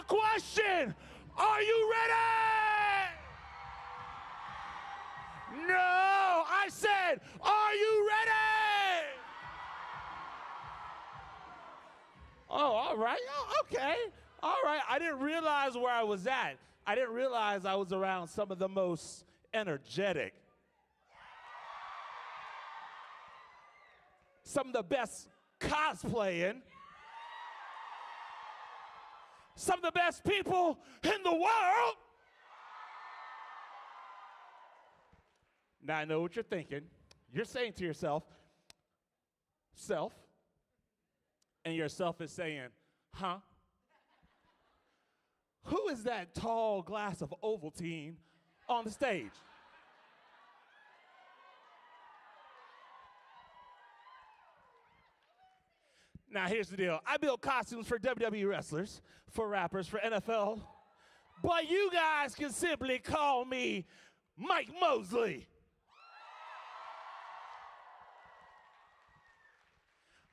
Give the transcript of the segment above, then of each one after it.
the question. Are you ready? No, I said, are you ready? Oh, all right. Oh, okay. All right. I didn't realize where I was at. I didn't realize I was around some of the most energetic, some of the best cosplaying, some of the best people in the world. Now I know what you're thinking. You're saying to yourself, self, and yourself is saying, huh? Who is that tall glass of Ovaltine on the stage? Now, here's the deal. I build costumes for WWE wrestlers, for rappers, for NFL, but you guys can simply call me Mike Mosley.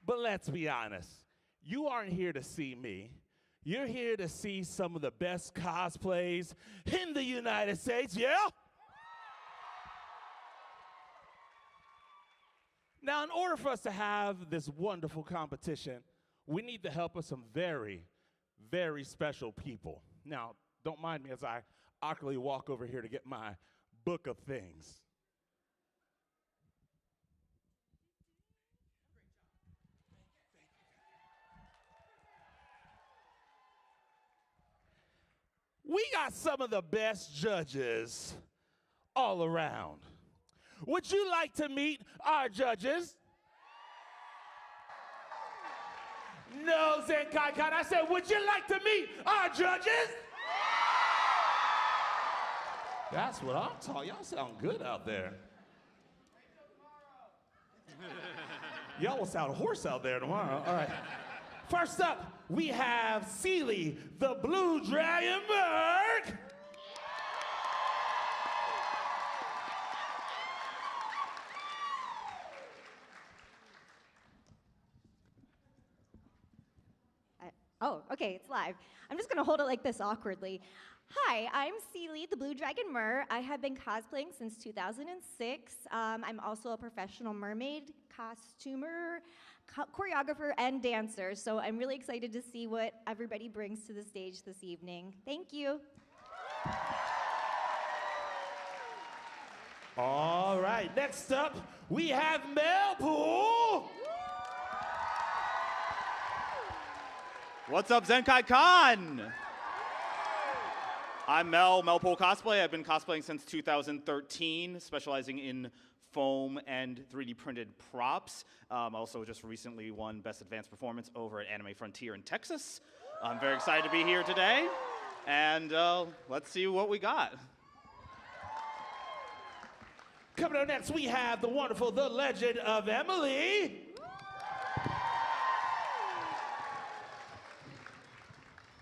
But let's be honest. You aren't here to see me. You're here to see some of the best cosplays in the United States, yeah? Now, in order for us to have this wonderful competition, we need the help of some very, very special people. Now, don't mind me as I awkwardly walk over here to get my book of things. We got some of the best judges all around. Would you like to meet our judges? No, Zenkaikon. I said, would you like to meet our judges? That's what I'm talking. Y'all sound good out there. Y'all will sound hoarse out there tomorrow. All right. First up, we have Seeley, the Blue Dragonberg. Oh, okay, it's live. I'm just gonna hold it like this awkwardly. Hi, I'm Seeley, the Blue Dragon Mer. I have been cosplaying since 2006. I'm also a professional mermaid, costumer, choreographer, and dancer. So I'm really excited to see what everybody brings to the stage this evening. Thank you. All right, next up, we have Mel Poole. What's up, Zenkaikon? I'm Mel Poole Cosplay. I've been cosplaying since 2013, specializing in foam and 3D printed props. Also just recently won Best Advanced Performance over at Anime Frontier in Texas. I'm very excited to be here today, and let's see what we got. Coming up next, we have the wonderful, the legend of Emily.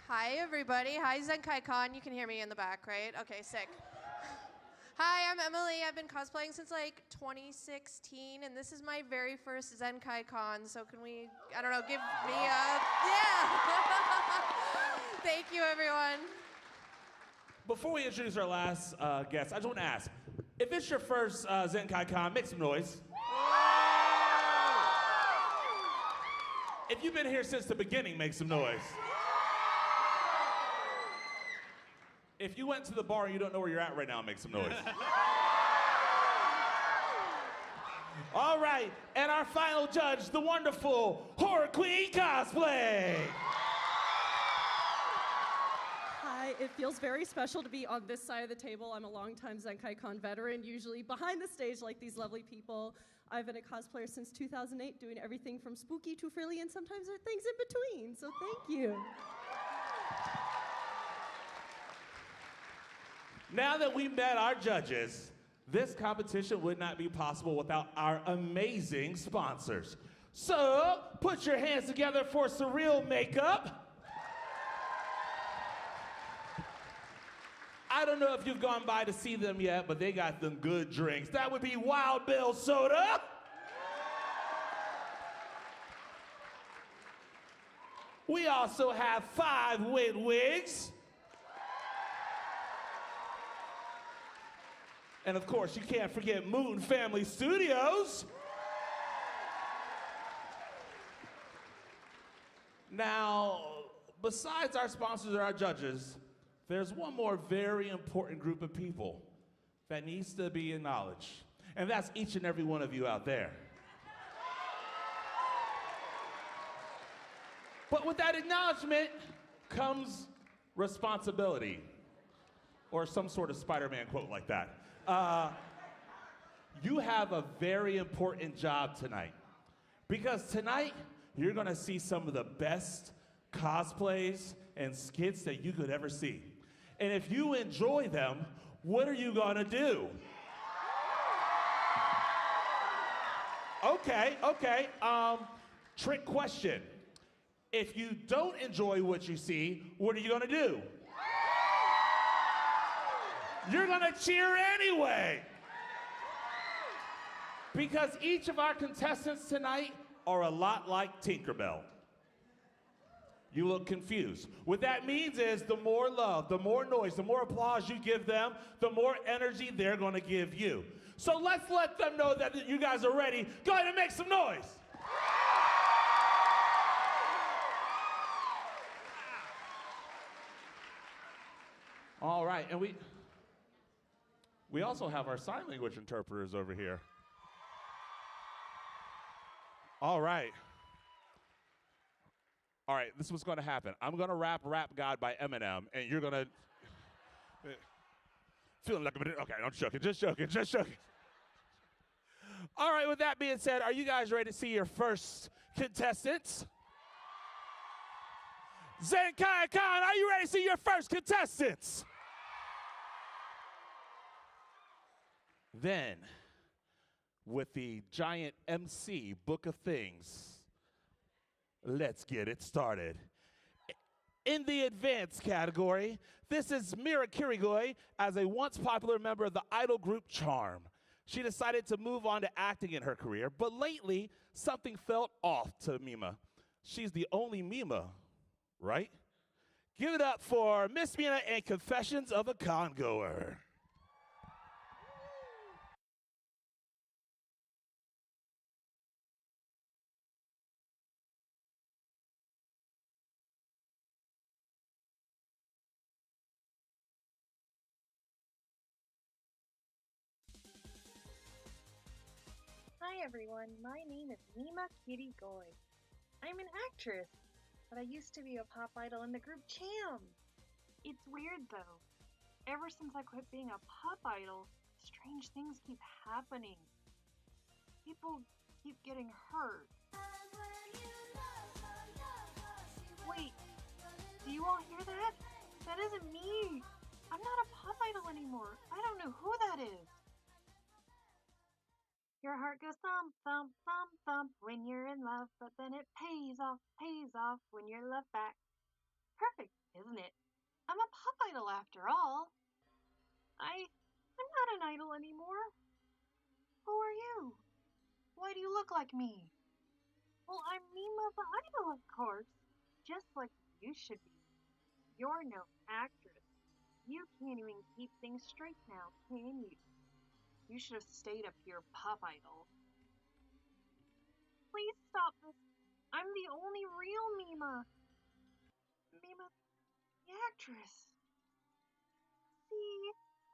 Hi, everybody. Hi, Zenkaikon. You can hear me in the back, right? Okay, sick. Hi, I'm Emily. I've been cosplaying since like 2016, and this is my very first Zenkaikon. So can we, I don't know, give me a, yeah. Thank you, everyone. Before we introduce our last guest, I just want to ask, if it's your first Zenkaikon, make some noise. If you've been here since the beginning, make some noise. If you went to the bar and you don't know where you're at right now, make some noise. All right, and our final judge, the wonderful Horror Queen Cosplay. Hi, it feels very special to be on this side of the table. I'm a longtime Zenkaikon veteran, usually behind the stage like these lovely people. I've been a cosplayer since 2008, doing everything from spooky to frilly, and sometimes there are things in between, so thank you. Now that we met our judges, this competition would not be possible without our amazing sponsors. So, put your hands together for Surreal Makeup. I don't know if you've gone by to see them yet, but they got them good drinks. That would be Wild Bill Soda. We also have 5 wigs. And of course, you can't forget Moon Family Studios. Now, besides our sponsors and our judges, there's one more very important group of people that needs to be acknowledged. And that's each and every one of you out there. But with that acknowledgement comes responsibility, or some sort of Spider-Man quote like that. You have a very important job tonight, because tonight you're gonna see some of the best cosplays and skits that you could ever see. And if you enjoy them, what are you gonna do? Okay. Trick question. If you don't enjoy what you see, what are you gonna do? You're gonna cheer anyway. Because each of our contestants tonight are a lot like Tinkerbell. You look confused. What that means is the more love, the more noise, the more applause you give them, the more energy they're gonna give you. So let's let them know that you guys are ready. Go ahead and make some noise. All right, and we also have our sign language interpreters over here. All right, this is what's gonna happen. I'm gonna rap Rap God by Eminem, and you're gonna, feeling like okay, I'm joking, just joking. All right, with that being said, are you guys ready to see your first contestants? Zenkaikon, are you ready to see your first contestants? Then, with the giant MC Book of Things, let's get it started. In the advanced category, this is Mira Kirigoi as a once popular member of the idol group Charm. She decided to move on to acting in her career, but lately, something felt off to Mima. She's the only Mima, right? Give it up for Miss Mina and Confessions of a Congoer. Hi everyone, my name is Mima Kirigoi. I'm an actress, but I used to be a pop idol in the group Cham. It's weird though. Ever since I quit being a pop idol, strange things keep happening. People keep getting hurt. Wait, do you all hear that? That isn't me. I'm not a pop idol anymore. I don't know who that is. Your heart goes thump, thump, thump, thump when you're in love, but then it pays off when you're loved back. Perfect, isn't it? I'm a pop idol after all. I'm not an idol anymore. Who are you? Why do you look like me? Well, I'm Mima the idol, of course. Just like you should be. You're no actress. You can't even keep things straight now, can you? You should have stayed a pure pop idol. Please stop this. I'm the only real Mima. Mima, the actress. See,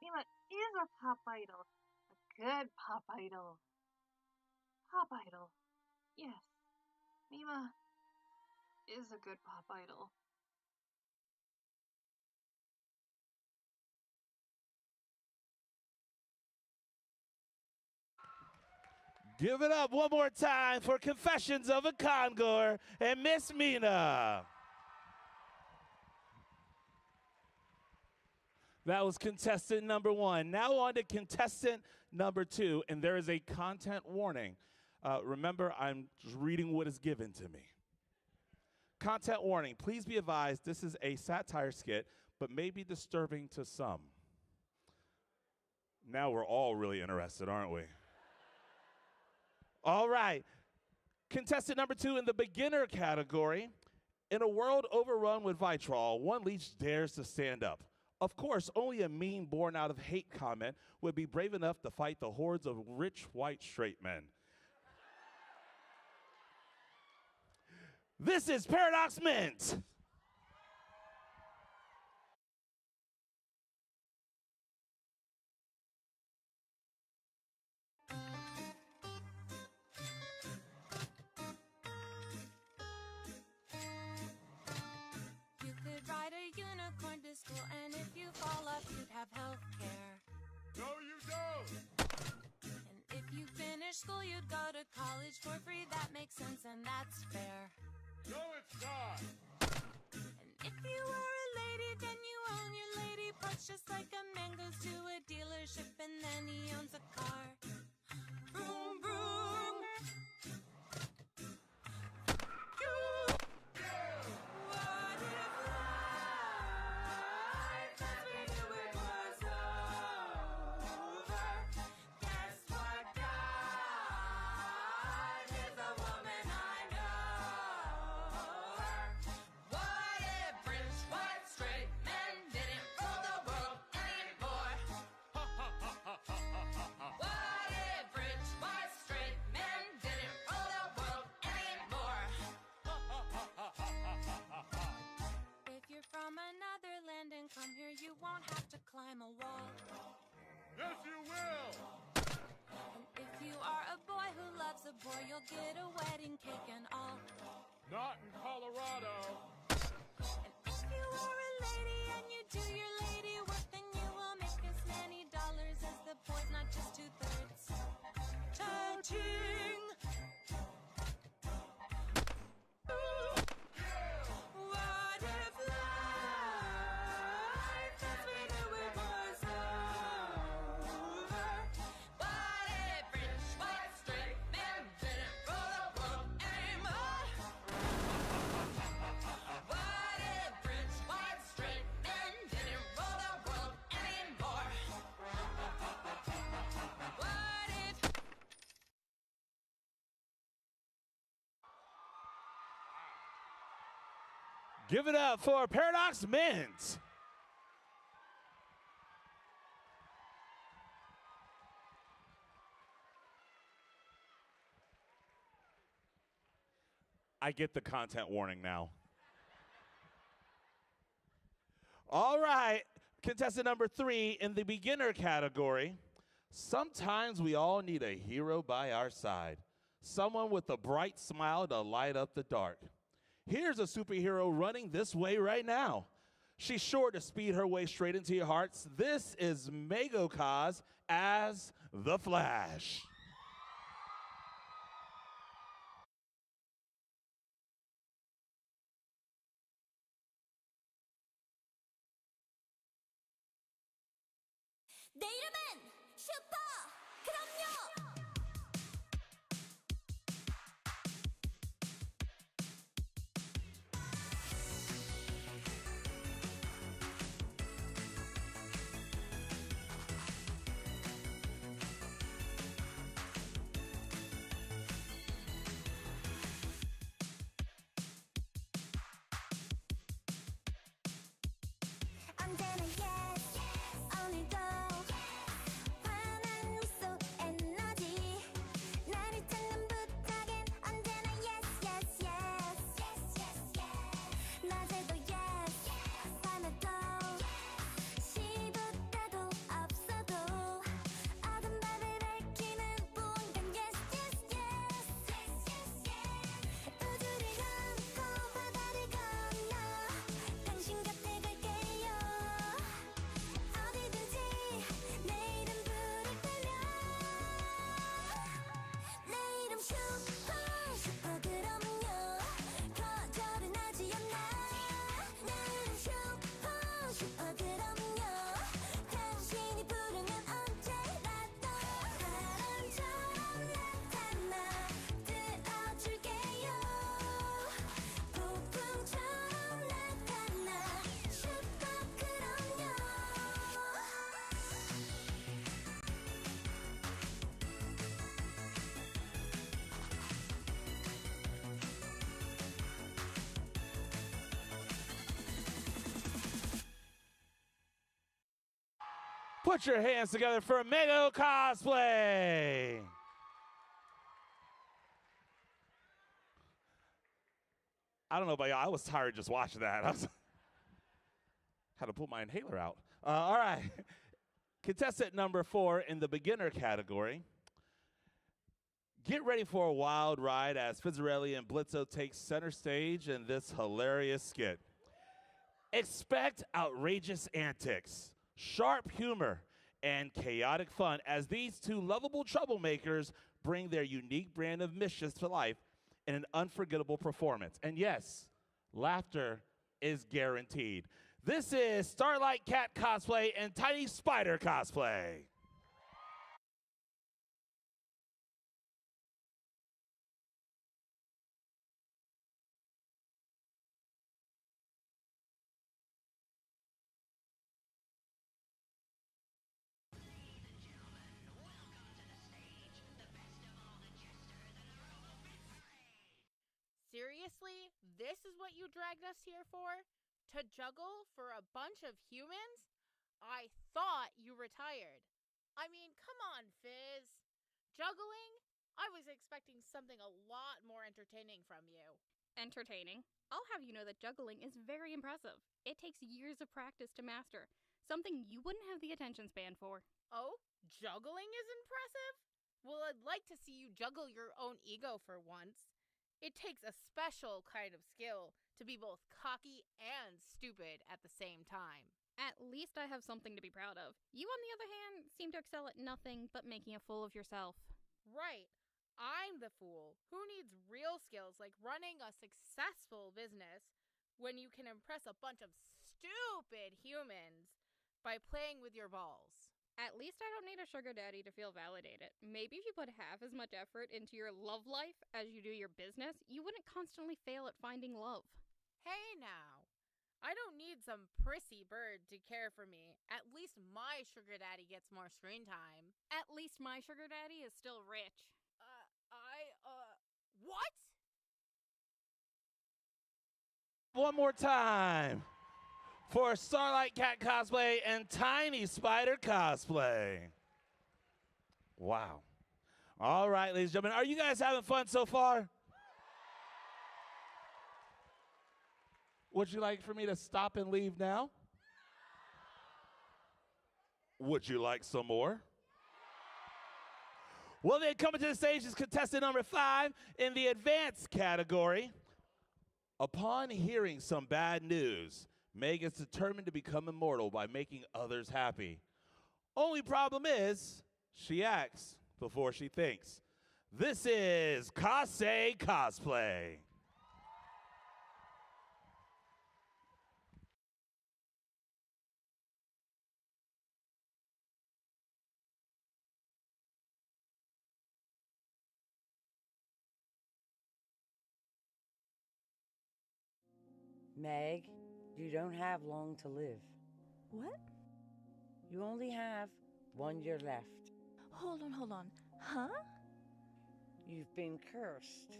Mima is a pop idol. A good pop idol. Pop idol. Yes, Mima is a good pop idol. Give it up one more time for Confessions of a Congoer and Miss Mina. That was contestant number 1. Now on to contestant number 2, and there is a content warning. Remember, I'm just reading what is given to me. Content warning, please be advised this is a satire skit, but may be disturbing to some. Now we're all really interested, aren't we? All right, contestant number 2 in the beginner category In a world overrun with vitriol, one leech dares to stand up. Of course, only a meme born out of hate comment would be brave enough to fight the hordes of rich white straight men. This is Paradox Mint. You could ride a unicorn to school, and if you fall off, you'd have health care. No, you don't! And if you finish school, you'd go to college for free. That makes sense, and that's fair. No, it's not! And if you were a lady, then you own your lady parts, just like a man goes to a dealership and then he owns a car. Vroom, vroom. What if life as we knew it was over? Guess what, God is a woman, I know her. What if rich, white, straight men didn't rule the world anymore? What if rich, white, straight men didn't rule the world anymore? If you're from another land and come here, you won't have to climb a wall. Yes, you will! And if you are a boy who loves a boy, you'll get a wedding cake and all. Not in Colorado! And if you are a lady and you do your lady work, then you will make as many dollars as the boys, not just 2/3. Cha-ching! What if life as we knew it was over? What if rich, white, straight men didn't rule the world anymore? What if rich, white, straight men didn't rule the world anymore? What if... Give it up for Paradox Mint. I get the content warning now. All right, contestant number 3 in the beginner category. Sometimes we all need a hero by our side, someone with a bright smile to light up the dark. Here's a superhero running this way right now. She's sure to speed her way straight into your hearts. This is Megokaz as the Flash. 내 이름은 슈퍼 그럼요. 언제나 yes 오늘도 환한 웃음 에너지 Put your hands together for Mego Cosplay. I don't know about y'all. I was tired just watching that. Had to pull my inhaler out. All right. Contestant number 4 in the beginner category. Get ready for a wild ride as Fizzarelli and Blitzo take center stage in this hilarious skit. Expect outrageous antics, sharp humor, and chaotic fun as these two lovable troublemakers bring their unique brand of mischief to life in an unforgettable performance. And yes, laughter is guaranteed. This is Starlight Cat Cosplay and Tiny Spider Cosplay. Seriously? This is what you dragged us here for? To juggle for a bunch of humans? I thought you retired. I mean, come on, Fizz. Juggling? I was expecting something a lot more entertaining from you. Entertaining? I'll have you know that juggling is very impressive. It takes years of practice to master, something you wouldn't have the attention span for. Oh? Juggling is impressive? Well, I'd like to see you juggle your own ego for once. It takes a special kind of skill to be both cocky and stupid at the same time. At least I have something to be proud of. You, on the other hand, seem to excel at nothing but making a fool of yourself. Right. I'm the fool who needs real skills like running a successful business when you can impress a bunch of stupid humans by playing with your balls. At least I don't need a sugar daddy to feel validated. Maybe if you put half as much effort into your love life as you do your business, you wouldn't constantly fail at finding love. Hey now, I don't need some prissy bird to care for me. At least my sugar daddy gets more screen time. At least my sugar daddy is still rich. What? One more time for Starlight Cat Cosplay and Tiny Spider Cosplay. Wow. All right, ladies and gentlemen, are you guys having fun so far? Would you like for me to stop and leave now? Would you like some more? Well, then, coming to the stage is contestant number 5 in the advanced category. Upon hearing some bad news, Meg is determined to become immortal by making others happy. Only problem is, she acts before she thinks. This is Cosplay. Meg, you don't have long to live. What? You only have 1 year left. Hold on. Huh? You've been cursed.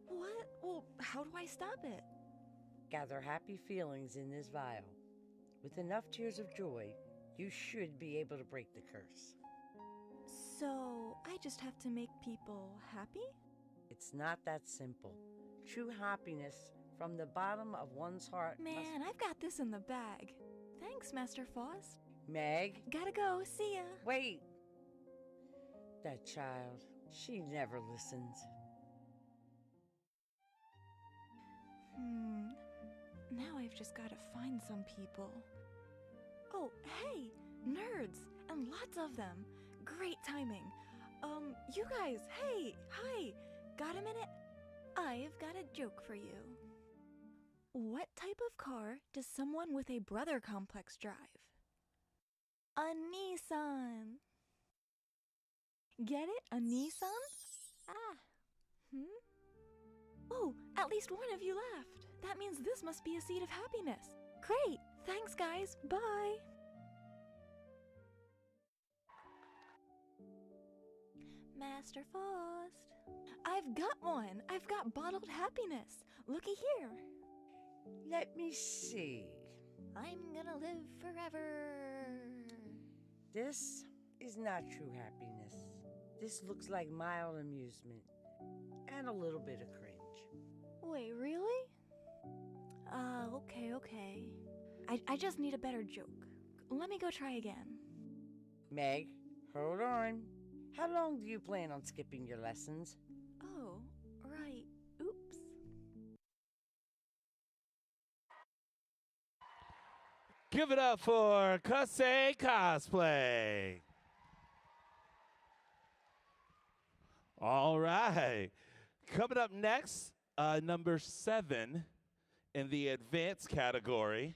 What? Well, how do I stop it? Gather happy feelings in this vial. With enough tears of joy, you should be able to break the curse. So, I just have to make people happy? It's not that simple. True happiness from the bottom of one's heart. Man, I've got this in the bag. Thanks, Master Faust. Meg? Gotta go. See ya. Wait. That child, she never listens. Now I've just gotta find some people. Oh, hey! Nerds! And lots of them! Great timing. You guys, hey! Hi! Got a minute? I've got a joke for you. What type of car does someone with a brother complex drive? A Nissan. Get it? A Nissan? Oh, at least one of you laughed. That means this must be a seed of happiness. Great! Thanks, guys. Bye! Master Faust. I've got one! I've got bottled happiness. Looky here. Let me see. I'm gonna live forever. This is not true happiness. This looks like mild amusement and a little bit of cringe. Wait, really? Okay. I just need a better joke. Let me go try again. Meg, hold on. How long do you plan on skipping your lessons? Oh, right. Oops. Give it up for Cosplay. All right. Coming up next, number 7 in the advanced category.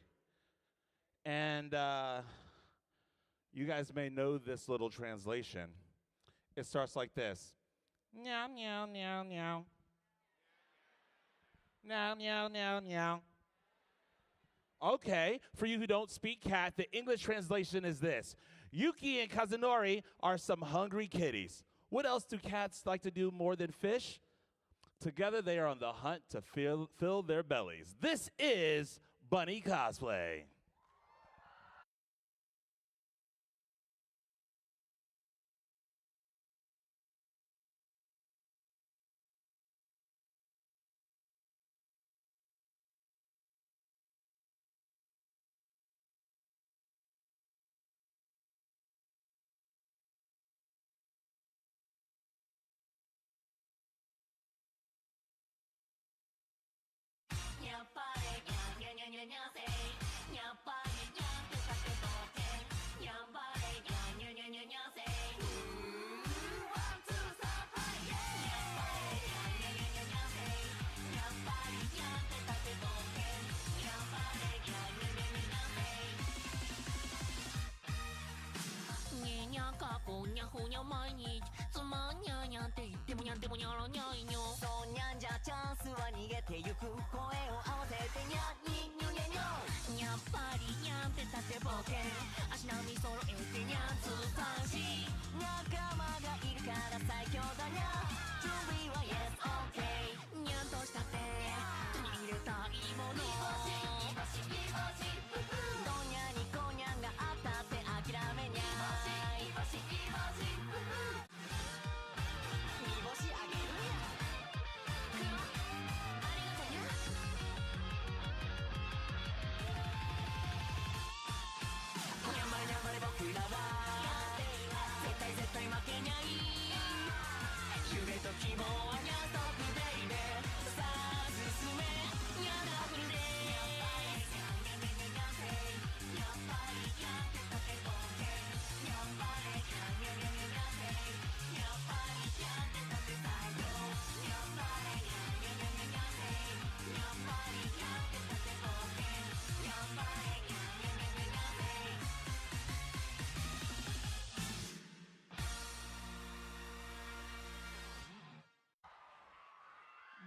And you guys may know this little translation. It starts like this. Meow, meow, meow, meow. Meow, meow, meow, meow. Okay, for you who don't speak cat, the English translation is this. Yuki and Kazunori are some hungry kitties. What else do cats like to do more than fish? Together they are on the hunt to fill their bellies. This is Bunny Cosplay.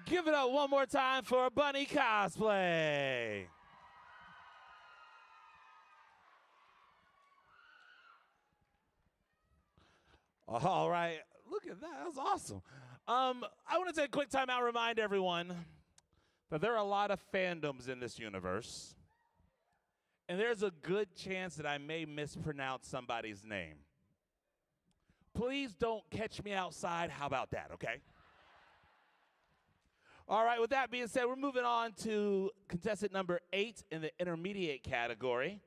Give it up one more time for Bunny Cosplay. All right, look at that, that was awesome. I want to take a quick time out and remind everyone that there are a lot of fandoms in this universe, and there's a good chance that I may mispronounce somebody's name. Please don't catch me outside, how about that, okay? All right, with that being said, we're moving on to contestant number 8 in the intermediate category.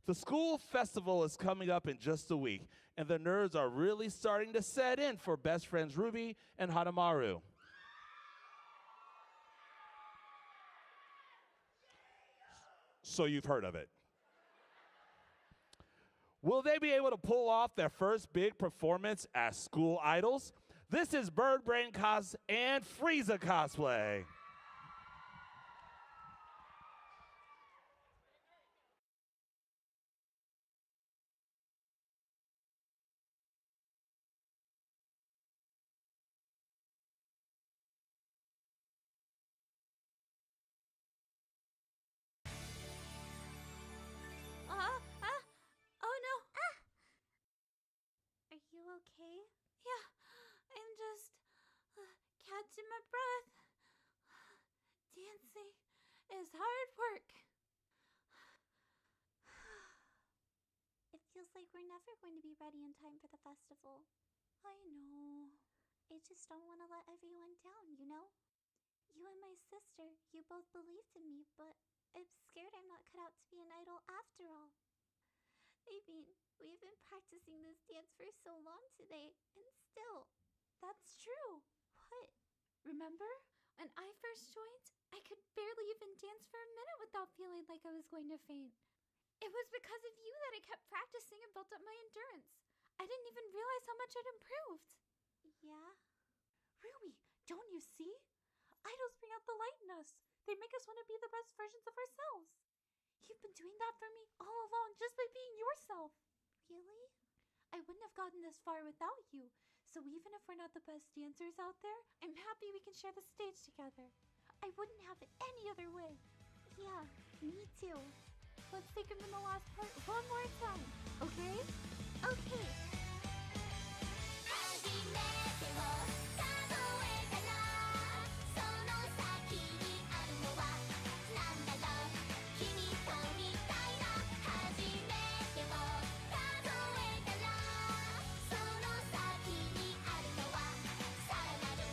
The school festival is coming up in just a week, and the nerds are really starting to set in for best friends Ruby and Hanamaru. So you've heard of it. Will they be able to pull off their first big performance as school idols? This is Birdbrain Cos and Frieza Cosplay. Oh no. Are you okay? Yeah, I'm just catching my breath. Dancing is hard work. It feels like we're never going to be ready in time for the festival. I know. I just don't want to let everyone down, you know? You and my sister, you both believed in me, but I'm scared I'm not cut out to be an idol after all. I mean, we've been practicing this dance for so long today, and still. That's true. What? Remember? When I first joined, I could barely even dance for a minute without feeling like I was going to faint. It was because of you that I kept practicing and built up my endurance. I didn't even realize how much I'd improved. Yeah? Rui, don't you see? Idols bring out the light in us. They make us want to be the best versions of ourselves. You've been doing that for me all along just by being yourself. Really? I wouldn't have gotten this far without you. So even if we're not the best dancers out there, I'm happy we can share the stage together. I wouldn't have it any other way. Yeah, me too. Let's take him in the last part one more time, okay? Okay. 初めてを数えたらその先にあるのはなんだろう君とみたいな初めてを数えたらその先にあるのはさらなる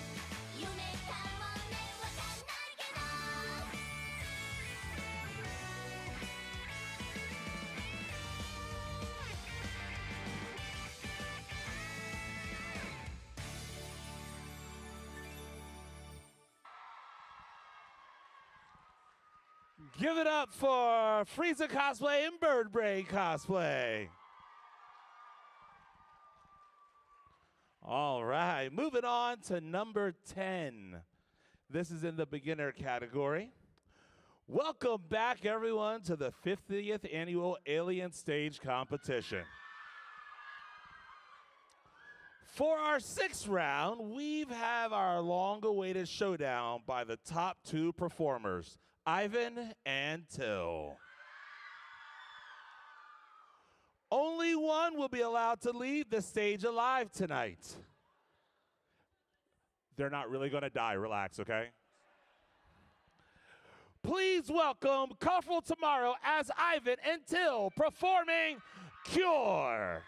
夢かもねわかんないけど Give it up for Frieza Cosplay and Bird Brain Cosplay. All right, moving on to number 10. This is in the beginner category. Welcome back, everyone, to the 50th annual Alien Stage Competition. For our sixth round, we have our long-awaited showdown by the top two performers, Ivan and Till. Only one will be allowed to leave the stage alive tonight. They're not really going to die. Relax, okay? Please welcome Colorful Tomorrow as Ivan and Till performing Cure.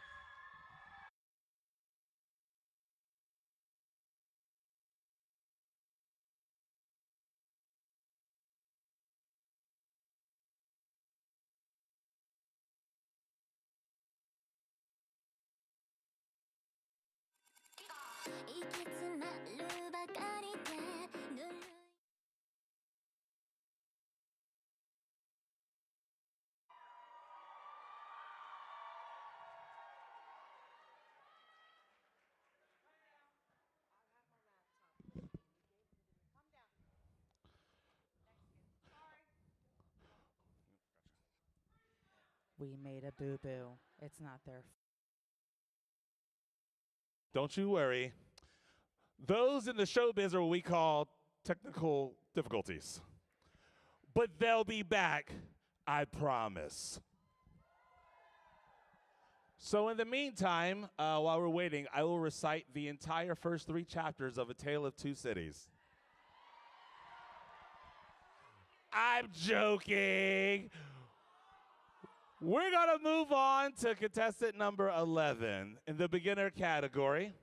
We made a boo-boo. It's not their fault. Don't you worry. Those in the showbiz are what we call technical difficulties. But they'll be back, I promise. So in the meantime, while we're waiting, I will recite the entire first 3 chapters of A Tale of Two Cities. I'm joking. We're going to move on to contestant number 11 in the beginner category.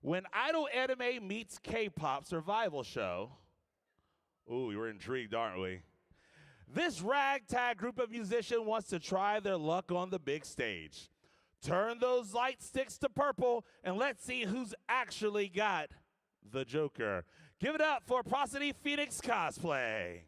When idol anime meets K-pop survival show. Ooh, we're intrigued, aren't we? This ragtag group of musicians wants to try their luck on the big stage. Turn those light sticks to purple and let's see who's actually got the Joker. Give it up for Prosody Phoenix Cosplay.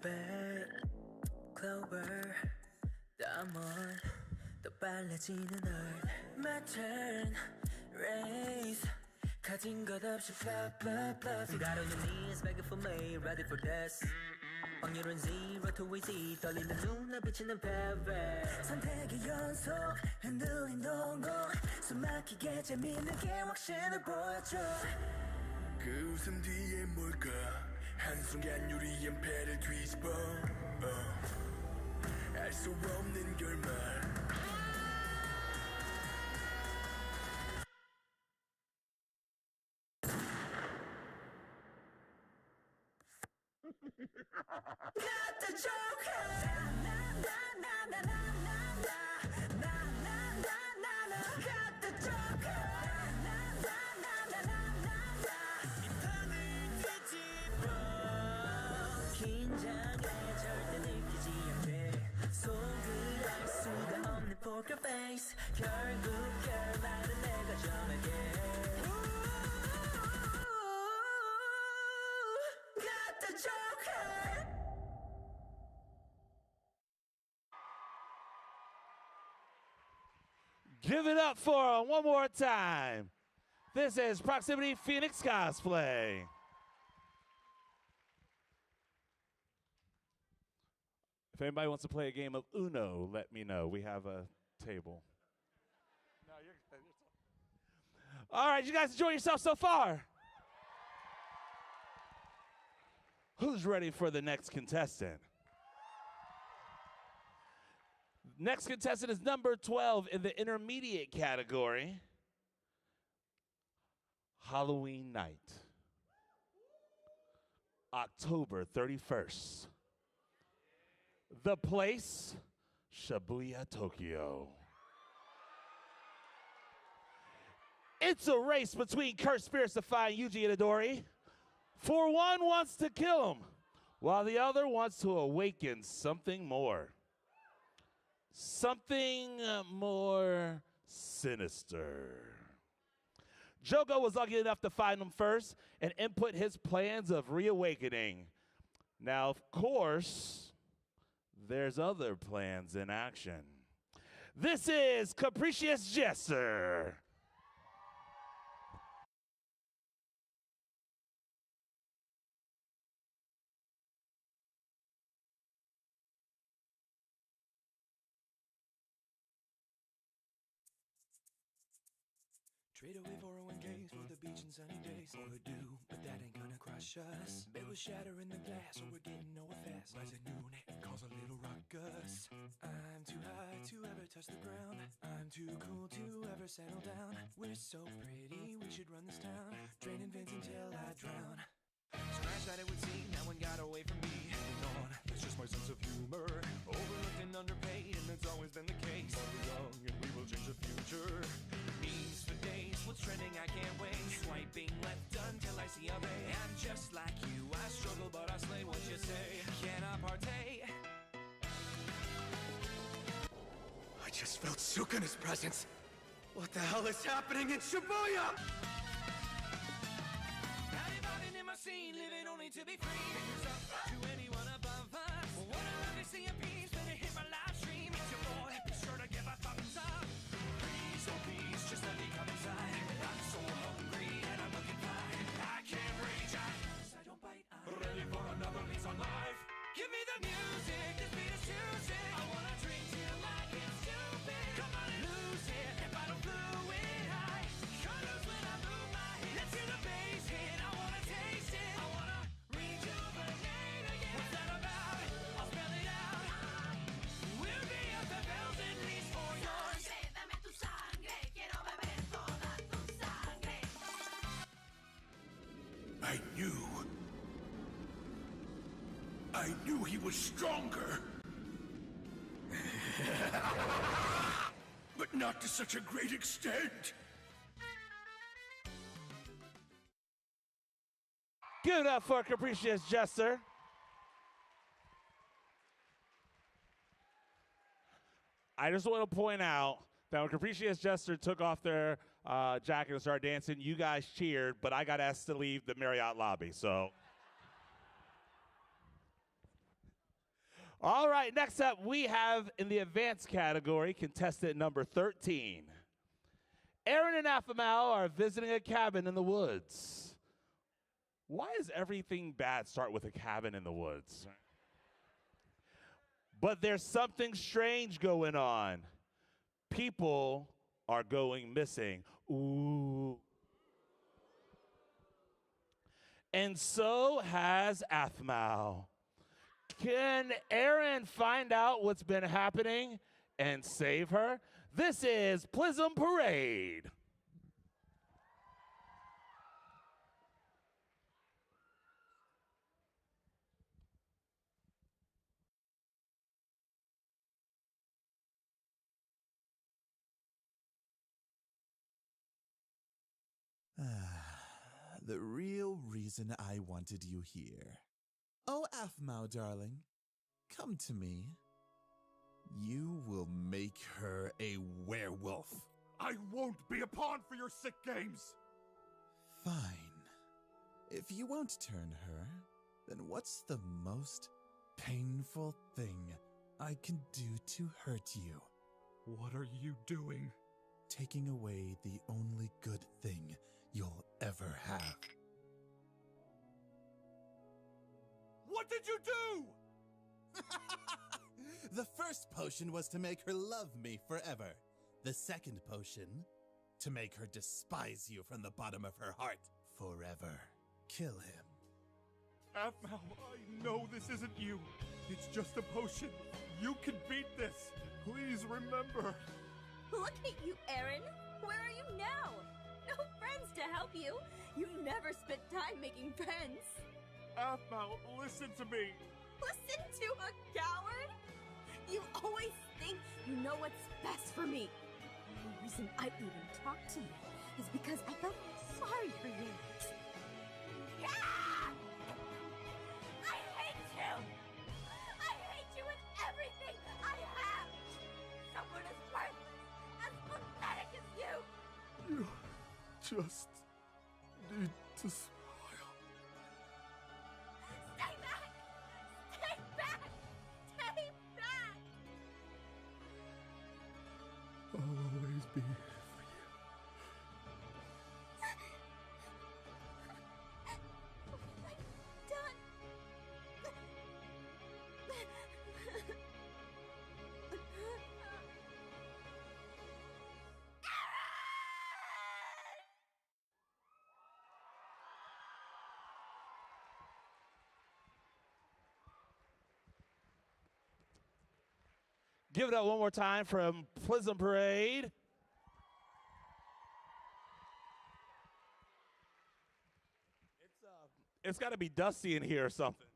bed clover 다음은 더 빨라지는 earth my turn race 가진 것 없이 blah blah blah Got on your knees begging for me ready for this 확률은 zero to easy 떨리는 눈에 비치는 parrot 선택의 연속 흔들린 동공 숨 막히게 재밌는 게 확신을 보여줘 그 웃음 뒤에 뭘까 한순간 유리엔 배를 뒤집어 알 수 없는 결말 Got the joker na na na na na na na na na na na Got the joker na na na na na na na 이 판을 뒤집어 긴장해 절대 느끼지 않게 속을 알 수가 없는 poker face 결국 결말은 내가 정하게 Got the joker Give it up for him one more time. This is Proximity Phoenix Cosplay. If anybody wants to play a game of Uno, let me know. We have a table. No, you're good. All right, you guys enjoy yourself so far? Who's ready for the next contestant? Next contestant is number 12 in the intermediate category. Halloween night, October 31st. The place, Shibuya, Tokyo. It's a race between cursed spirits to find Yuji Itadori. For one wants to kill him, while the other wants to awaken something more. Something more sinister. Jogo was lucky enough to find him first and input his plans of reawakening. Now, of course, there's other plans in action. This is Capricious Jester. Trade away 401ks for the beach and sunny days. Or do, but that ain't gonna crush us. Bed was shattering the glass, so we're getting nowhere fast. Rise at noon and cause a little ruckus. I'm too high to ever touch the ground. I'm too cool to ever settle down. We're so pretty, we should run this town. Draining veins until I drown. Scratch that it would seem, that one got away from me. Moving on, that's just my sense of humor. Overlooked and underpaid, and that's always been the case. We're young and we will change the future. Memes for days, what's trending, I can't wait. Swiping left until I see a ray. And just like you, I struggle but I slay what you say. Can I partay? I just felt Sukana's presence. What the hell is happening in Shibuya? Everybody in my scene, living only to be free. Fingers up to anyone above us. Wanna love you, see a piece, better hit my live stream. It's your boy, be sure to give a thumbs up. Please, oh please, just let me come inside. I'm so hungry and I'm looking fine. I can't rage, I don't bite. I'm ready for another lease on life. Give me the music, this beat is choosing. I wanna drink till I get stupid. Come on and lose it, if I don't fluid high. Cut loose when I move my hips. Let's hear the bass hit, I wanna taste it. I wanna rejuvenate again. What's that about? I'll spell it out. We'll be at the bells and leaves for yours. Dame tu sangre, quiero beber toda tu sangre. I knew he was stronger. But not to such a great extent. Give it up for Capricious Jester. I just want to point out that when Capricious Jester took off their jacket and started dancing, you guys cheered, but I got asked to leave the Marriott lobby, so. All right, next up, we have in the advanced category contestant number 13. Aaron and Afamal are visiting a cabin in the woods. Why does everything bad start with a cabin in the woods? But there's something strange going on. People are going missing. Ooh. And so has Athmal. Can Aaron find out what's been happening and save her? This is Plism Parade. The real reason I wanted you here. Oh, Aphmau, darling, come to me. You will make her a werewolf. I won't be a pawn for your sick games. Fine. If you won't turn her, then what's the most painful thing I can do to hurt you? What are you doing? Taking away the only good thing you'll ever have. What did you do? The first potion was to make her love me forever. The second potion, to make her despise you from the bottom of her heart forever. Kill him. Aphmau, I know this isn't you. It's just a potion. You can beat this. Please remember. Look at you, Aaron. Where are you now? No friends to help you. You never spent time making friends. Aphmau, listen to me. Listen to a coward? You always think you know what's best for me. The only reason I even talked to you is because I felt sorry for you. Yeah! I hate you! I hate you with everything I have! Someone as worthless, as pathetic as you! You just need to smile. Stay back! Stay back! Stay back! I'll always be here for you. Done. Give it up one more time from Plism Parade. It's got to be dusty in here or something.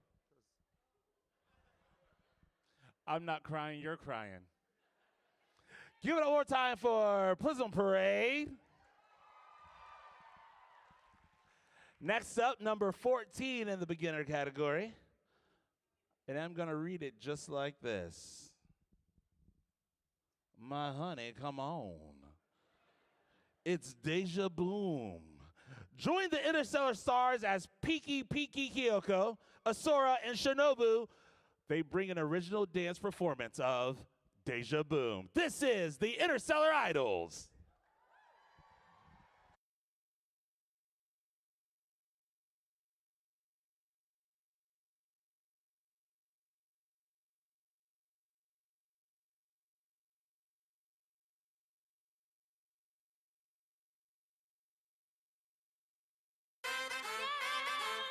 I'm not crying, you're crying. Give it up one more time for Plism Parade. Next up, number 14 in the beginner category. And I'm going to read it just like this. My honey, come on. It's Deja Boom. Join the Interstellar Stars as Piki Kyoko, Asura, and Shinobu. They bring an original dance performance of Deja Boom. This is the Interstellar Idols.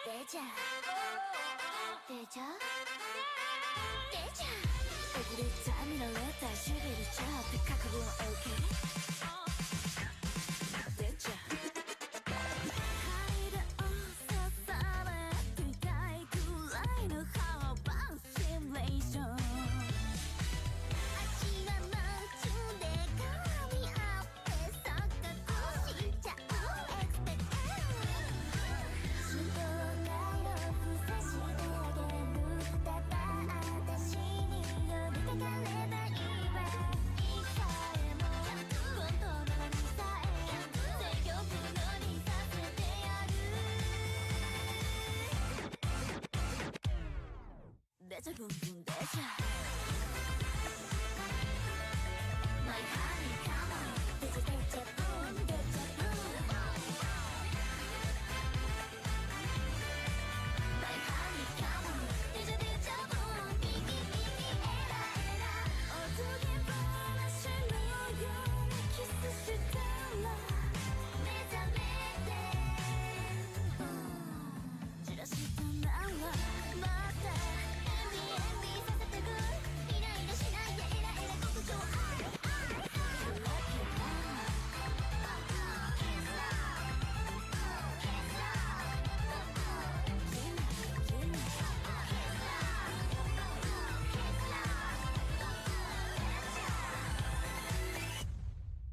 Deja. Deja. Deja. Every time you let that shit be the job, the cock will okay. Deja. Hide all the silence, to die to line of how about simulation. Deja boom boom deja. My honey, come on. Deja deja boom, deja boom. My honey, come on. Deja deja boom. Piki piki era era. 어두운 밤에 실루요. 키스 시달라. 내자 내대. 지라시도 나와. 맞다. Envy envy 사사뜨고. 이라 이라 시나야 이라 이라 꼭꼭 좋아. You like it now. Kiss love. Kiss love. Gimme, gimme. Kiss love. Kiss love.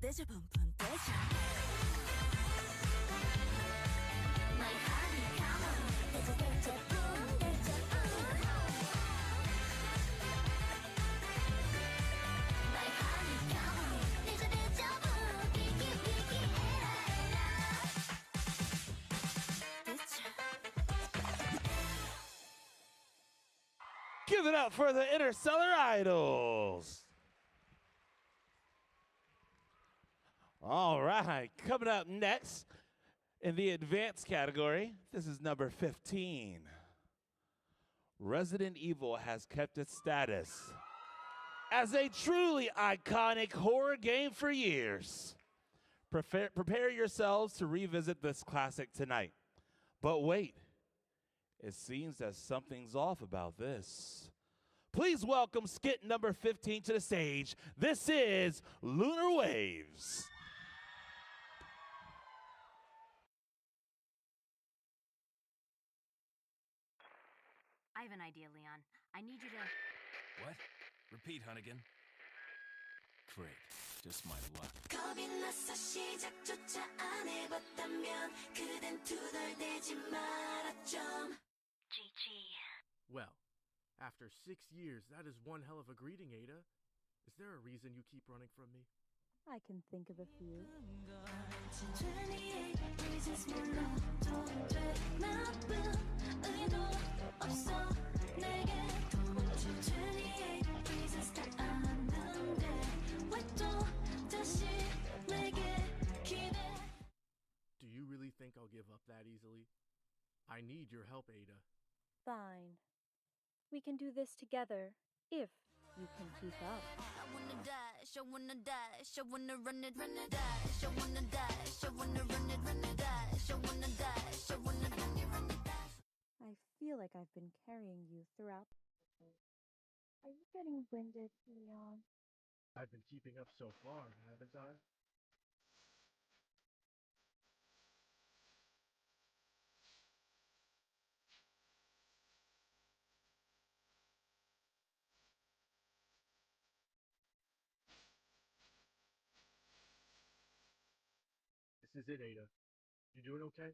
Deja boom boom deja. My honey, come on. Deja deja boom, deja boom. My honey, come on. Deja deja boom. Piki piki era era. Deja. Give it up for the Interstellar Idols. All right, coming up next in the advanced category, this is number 15. Resident Evil has kept its status as a truly iconic horror game for years. Prepare yourselves to revisit this classic tonight. But wait, it seems that something's off about this. Please welcome skit number 15 to the stage. This is Lunar Waves. I have an idea, Leon. I need you to... What? Repeat, Hunnigan. Great. Just my luck. 겁이 나서 시작조차 안 해봤다면 그댄 투덜대지 마라 좀. GG. Well, after 6 years, that is one hell of a greeting, Ada. Is there a reason you keep running from me? I can think of a few. 28 reasons 몰라도 돼 나쁜 의도 없어 내게 28 reasons 다 아는데 왜 또 다시 내게 기대. Do you really think I'll give up that easily? I need your help, Ada. Fine. We can do this together if you can keep up. I wanna dash, I wanna dash, I wanna run it, dash, I wanna dash, I wanna run it, dash, I wanna dash, I wanna run it, dash. I feel like I've been carrying you throughout. Are you getting winded, Leon? I've been keeping up so far, haven't I? This is it, Ada. You doing okay?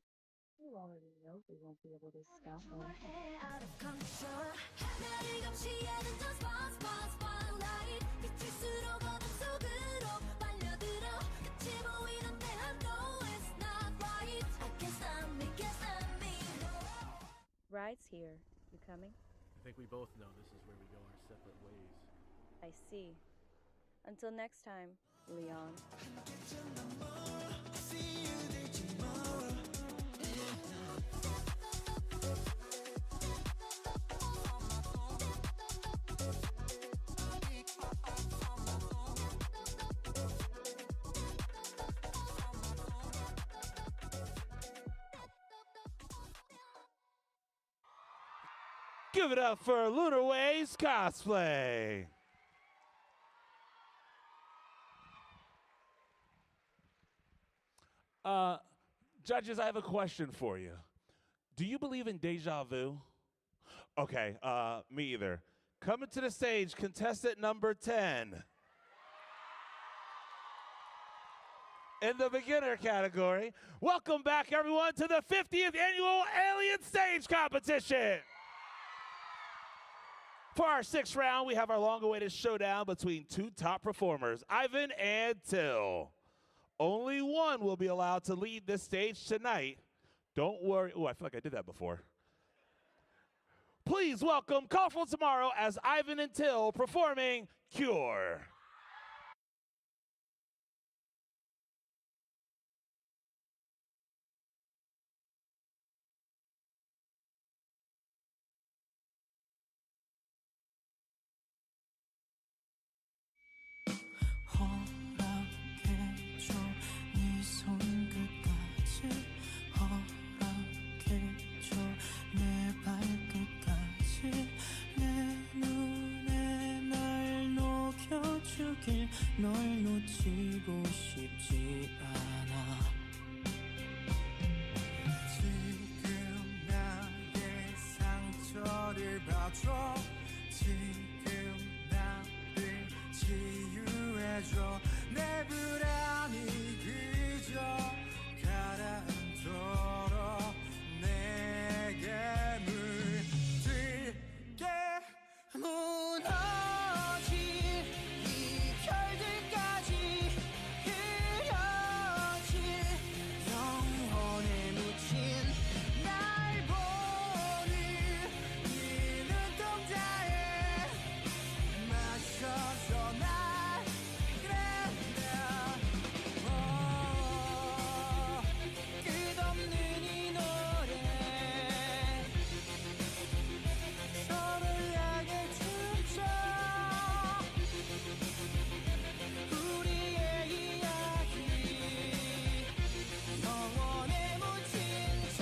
You already know we won't be able to stop them. Out of control. 하나를 감시하는 저 spotlight. 빛일수록 어둠 속으로 빨려들어. 끝이 보이는데 I know it's not right. I can't stop me, can't stop me. Ride's here. You coming? I think we both know this is where we go our separate ways. I see. Until next time, Leon. Give it up for Lunar Waves Cosplay. Judges, I have a question for you. Do you believe in deja vu? Okay, me either. Coming to the stage, contestant number 10. In the beginner category, welcome back everyone to the 50th annual Alien Stage Competition. For our sixth round, we have our long-awaited showdown between two top performers, Ivan and Till. Only one will be allowed to lead this stage tonight. Don't worry. Oh, I feel like I did that before. Please welcome Colorful Tomorrow as Ivan and Till performing Cure. 허락해줘 네 손끝까지 허락해줘 내 발끝까지 내 눈에 날 녹여주길 널 놓치고 싶지 않아 지금 나의 상처를 봐줘 지금 나를 치유해줘 내 불안이 그저 가라앉도록 내게 물들게 무너질 이 별들까지 흐려질 영혼에 묻힌 날 보는 이 눈동자에 마셔줘 날 끝없는 이 노래 서로를 향해 춤춰 우리의 이야기 영원에 묻힌 채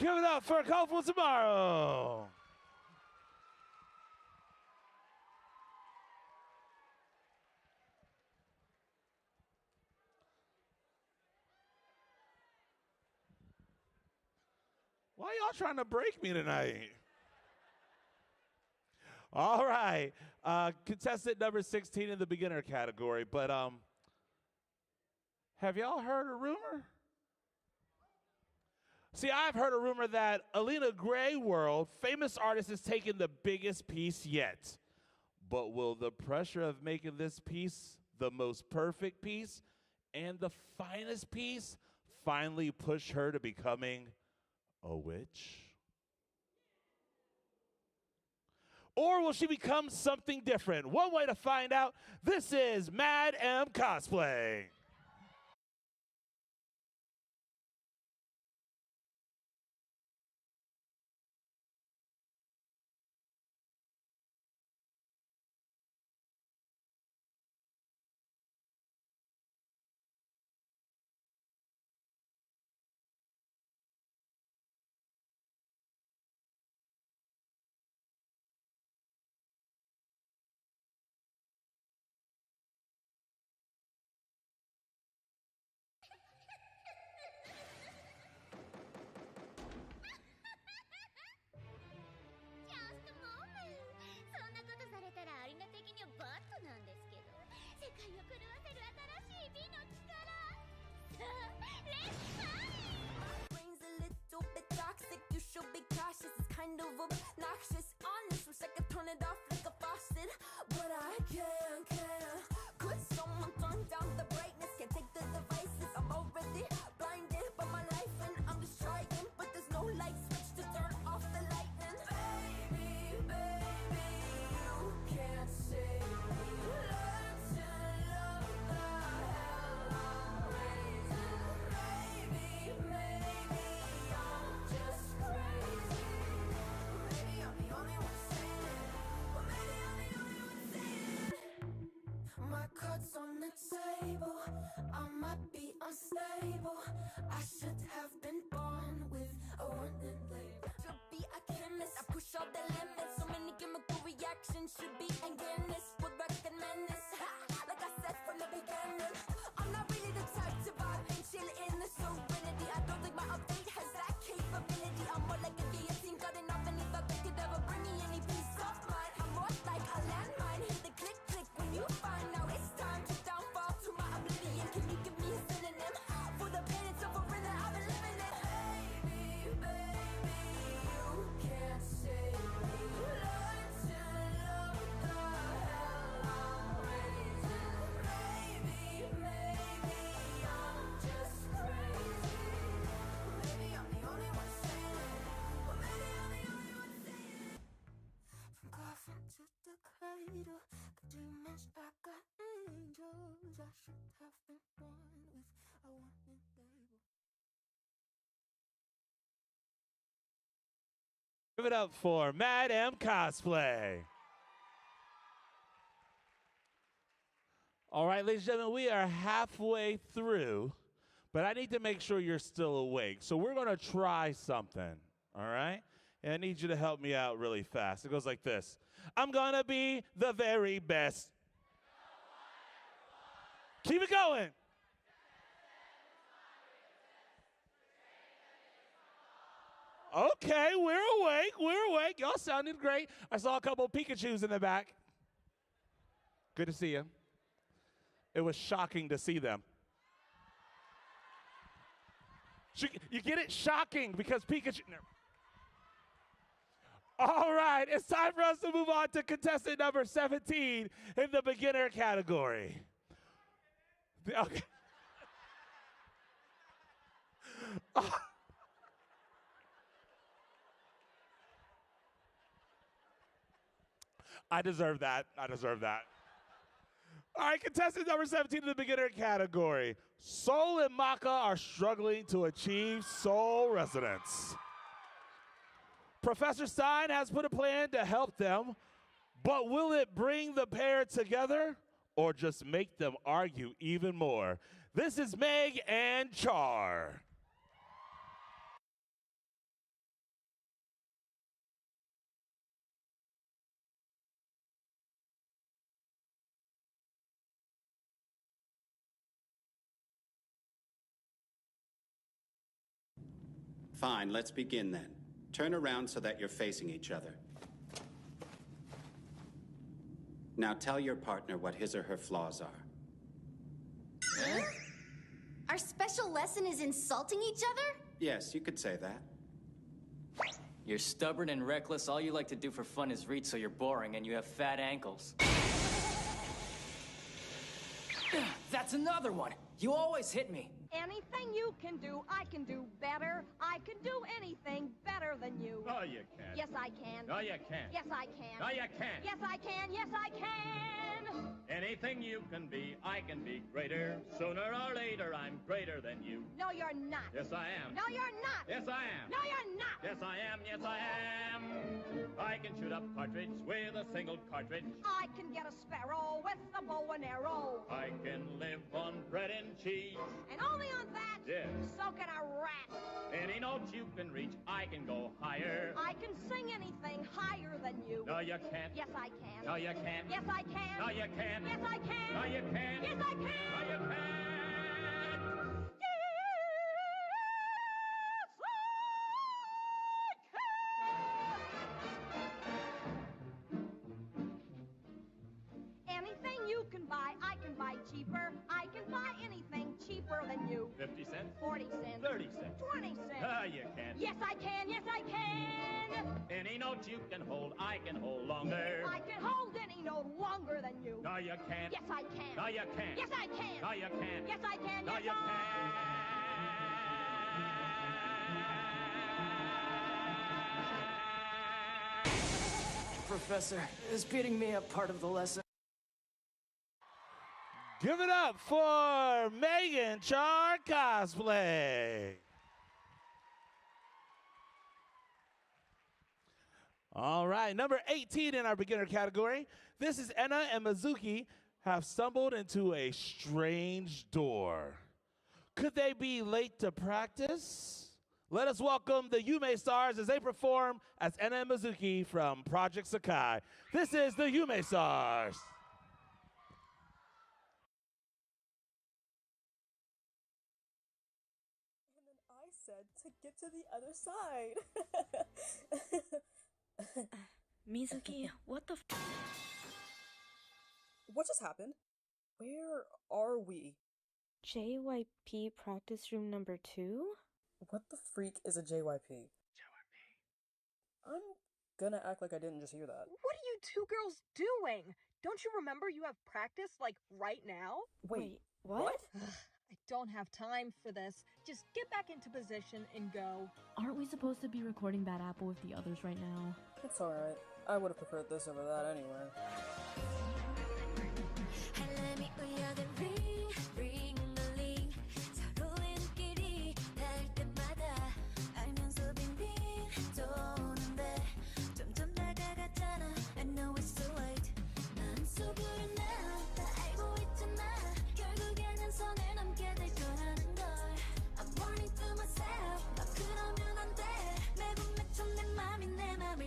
Give it up for Colorful Tomorrow. Why y'all trying to break me tonight? All right, contestant number 16 in the beginner category, but have y'all heard a rumor? See, I've heard a rumor that Alina Gray World, famous artist, is taking the biggest piece yet. But will the pressure of making this piece the most perfect piece and the finest piece finally push her to becoming a witch? Or will she become something different? One way to find out. This is Mad M Cosplay. Just a moment. そんなことされたらアリナ的にはバッドなんですけど、世界を狂わせる新しい美の力。さあ、レッツパーティー! Brain's a little bit toxic, you should be cautious. It's kind of obnoxious. Honest, wish I could turn it off like a faucet, but I can't. Could someone turn down the brightness? Can't take the devices. I'm already blinded by my life, and I'm just trying, but there's no light switch to turn off the lightning. Baby, you can't save me. Learn to love the hell I'm raising. Maybe I'm just crazy. Maybe I'm the only one saying it, but maybe I'm the only one saying it. My cards on the table. I should have been born with a warning label. Give it up for Madam Cosplay. All right, ladies and gentlemen, we are halfway through, but I need to make sure you're still awake. So we're going to try something, all right? And I need you to help me out really fast. It goes like this. I'm going to be the very best. Keep it going. Okay, we're awake. We're awake. Y'all sounded great. I saw a couple of Pikachus in the back. Good to see you. It was shocking to see them. You get it? Shocking because Pikachu. No. All right, it's time for us to move on to contestant number 17 in the beginner category. Okay. I deserve that. I deserve that. All right, contestant number 17 in the beginner category. Soul and Maka are struggling to achieve soul resonance. Professor Stein has put a plan to help them, but will it bring the pair together or just make them argue even more? This is Meg and Char. Fine, let's begin then. Turn around so that you're facing each other. Now tell your partner what his or her flaws are. Huh? Our special lesson is insulting each other? Yes, you could say that. You're stubborn and reckless. All you like to do for fun is read, so you're boring, and you have fat ankles. That's another one. You always hit me. Anything you can do, I can do better. I can do anything better than you. No, you can't. Yes, I can. No, you can't. Yes, I can. No, you can't. Yes, I can. Yes, I can. Anything you can be, I can be greater. Sooner or later, I'm greater than you. No, you're not. Yes, I am. No, you're not. Yes, I am. No, you're not. Yes, I am. Yes, I am. I can shoot a partridge with a single cartridge. I can get a sparrow with a bow and arrow. I can live on bread and cheese. And only on that? Yes. So can a rat. Any note you can reach, I can go higher. I can sing anything higher than you. No, you can't. Yes, I can. No, you can't. Yes, I can. No, you can't. Yes, I can. No, you can't. Yes, I can. No, you can't. Anything you can buy, I can buy cheaper. I can buy anything cheaper than you. 50 cents? 40 cents. 30 cents. 20 cents. Ah, you can't. Yes, I can. Yes, I can. Any note you can hold, I can hold longer. I can hold any note longer than you. No, you can't. Yes, I can. No, you can't. Yes, I can. No, you can't. Yes, I can. No, Yes, you can't. Professor, is beating me up part of the lesson? Give it up for Megan Char Cosplay. All right, number 18 in our beginner category. This is Enna and Mizuki have stumbled into a strange door. Could they be late to practice? Let us welcome the Yume Stars as they perform as Enna and Mizuki from Project Sakai. This is the Yume Stars. And then I said to get to the other side. Mizuki, what the What just happened? Where are we? JYP practice room number 2? What the freak is a JYP? I'm gonna act like I didn't just hear that. What are you two girls doing? Don't you remember you have practice, like, right now? Wait, what? I don't have time for this. Just get back into position and go. Aren't we supposed to be recording Bad Apple with the others right now? It's alright. I would have preferred this over that anyway. And let me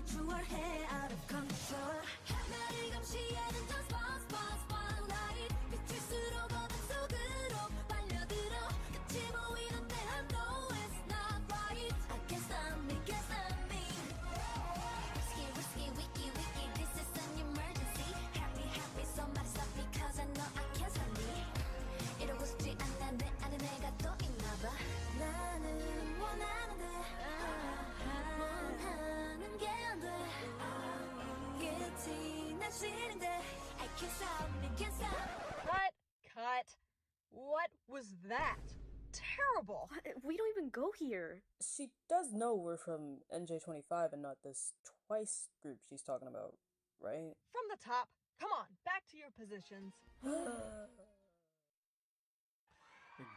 추월해 out of control 나를 감시하는 저 spotlight 비칠수록 어둠 속으로 빨려들어 끝이 보이는데 I know it's not right I can't stop me, can't stop me risky, wiki, this is an emergency happy, somebody stop me cause I know I can't stop me 이러고 싶지 않아 내 안에 내가 또 있나봐 나는 원하는데 원하는 게 안 돼 끝이 난 싫은데 I can't stop me, can't stop Cut. What was that? Terrible. We don't even go here. She does know we're from NJ25 and not this twice group she's talking about, right? From the top. Come on, back to your positions.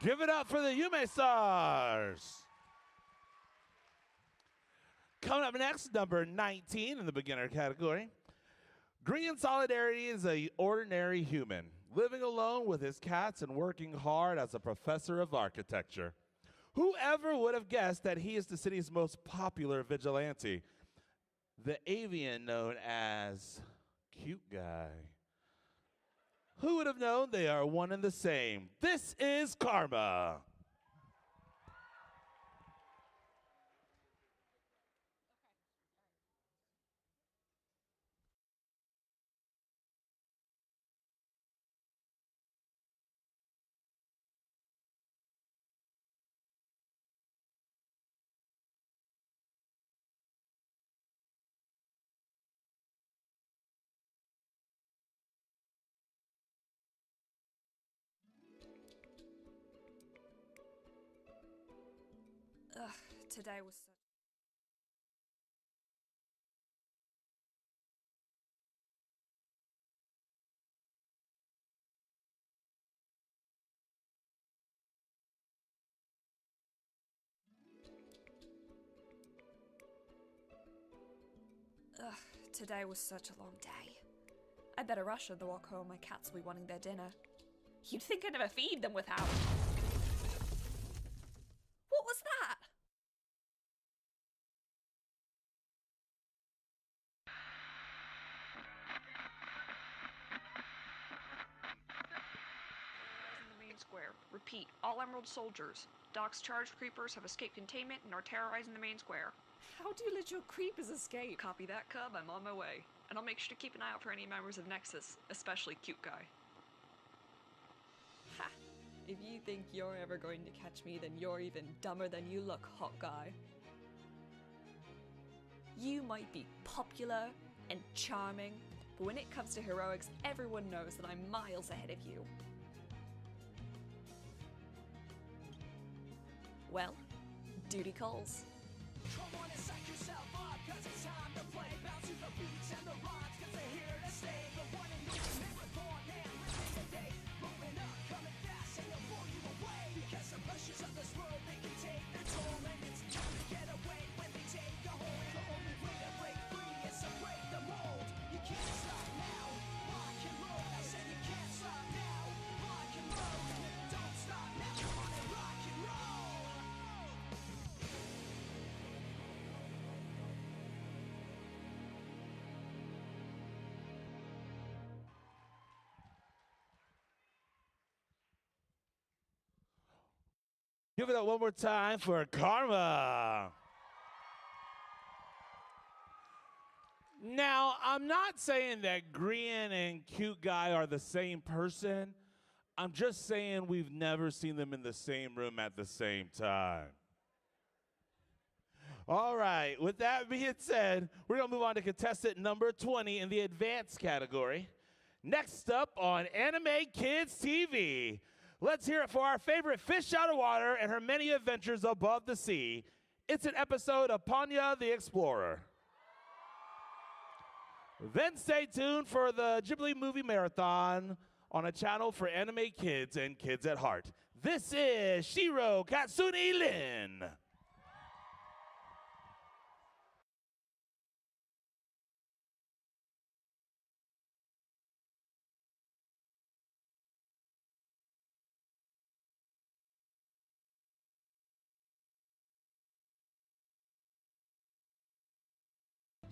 Give it up for the Yume Stars. Coming up next, number 19 in the beginner category. Green Solidarity is an ordinary human, living alone with his cats and working hard as a professor of architecture. Whoever would have guessed that he is the city's most popular vigilante, the avian known as Cute Guy. Who would have known they are one and the same? This is Karma. Ugh, today was such... Ugh, today was such a long day. I better rush on the walk home. My cats will be wanting their dinner. You'd think I'd never feed them without... What was that? In the main square. Repeat, all Emerald soldiers. Doc's charged creepers have escaped containment and are terrorizing the main square. How do you let your creepers escape? Copy that, Cub. I'm on my way. And I'll make sure to keep an eye out for any members of Nexus, especially Cute Guy. Ha! If you think you're ever going to catch me, then you're even dumber than you look, hot guy. You might be popular and charming, but when it comes to heroics, everyone knows that I'm miles ahead of you. Well, duty calls. Come on and psych yourself up, cause it's time to play. Bounce to the beats and the rhymes, cause they're here to stay. The one and only marathon man, living the day. Moving up, coming fast, and they'll blow you away. Because the pressures of this world, they can take their toll. And it's time to get away when they take a hold. The only way to break free is to break the mold. You can't stop now, rock and roll. I said you can't stop now, rock and roll. Don't stop now, come on and rock and roll. Give it up one more time for Karma. Now, I'm not saying that Green and Cute Guy are the same person. I'm just saying we've never seen them in the same room at the same time. All right, with that being said, we're going to move on to contestant number 20 in the advanced category. Next up on Anime Kids TV. Let's hear it for our favorite fish out of water and her many adventures above the sea. It's an episode of Panya the Explorer. Then stay tuned for the Ghibli Movie Marathon on a channel for anime kids and kids at heart. This is Shiro Katsuni Lin.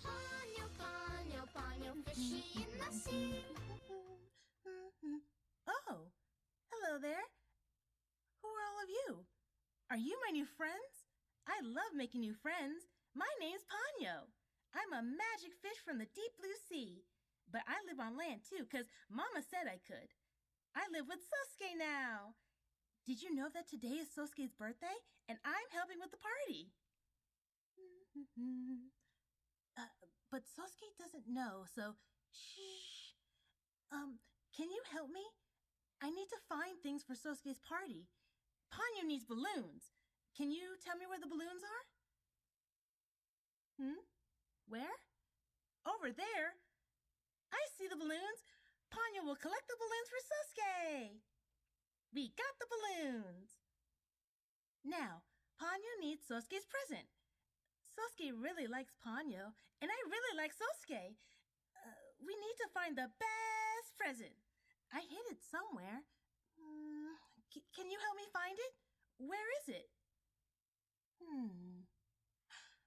Oh Oh, hello there. Who are all of you? Are you my new friends? I love making new friends. My name's Ponyo. I'm a magic fish from the deep blue sea. But I live on land too, 'cause Mama said I could. I live with Sosuke now. Did you know that today is Sosuke's birthday? And I'm helping with the party. But Sosuke doesn't know, so shh. Can you help me? I need to find things for Sosuke's party. Ponyo needs balloons. Can you tell me where the balloons are? Where? Over there? I see the balloons. Ponyo will collect the balloons for Sosuke. We got the balloons. Now, Ponyo needs Sosuke's present. Sosuke really likes Ponyo, and I really like Sosuke. We need to find the best present. I hid it somewhere. Can you help me find it? Where is it?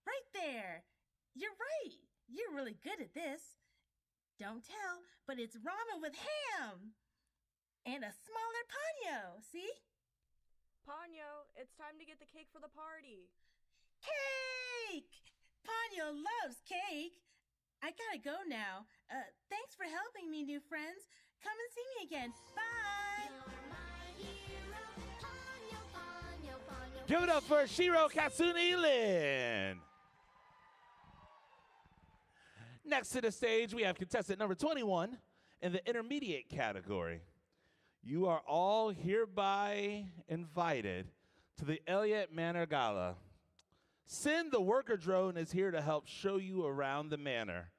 Right there. You're right. You're really good at this. Don't tell, but it's ramen with ham. And a smaller Ponyo, see? Ponyo, it's time to get the cake for the party. Cake! Ponyo loves cake. I gotta go now. Thanks for helping me, new friends. Come and see me again. Bye! Give it up for Shiro Katsuni Lin. Next to the stage, we have contestant number 21 in the intermediate category. You are all hereby invited to the Elliott Manor Gala. Sin, the worker drone, is here to help show you around the manor.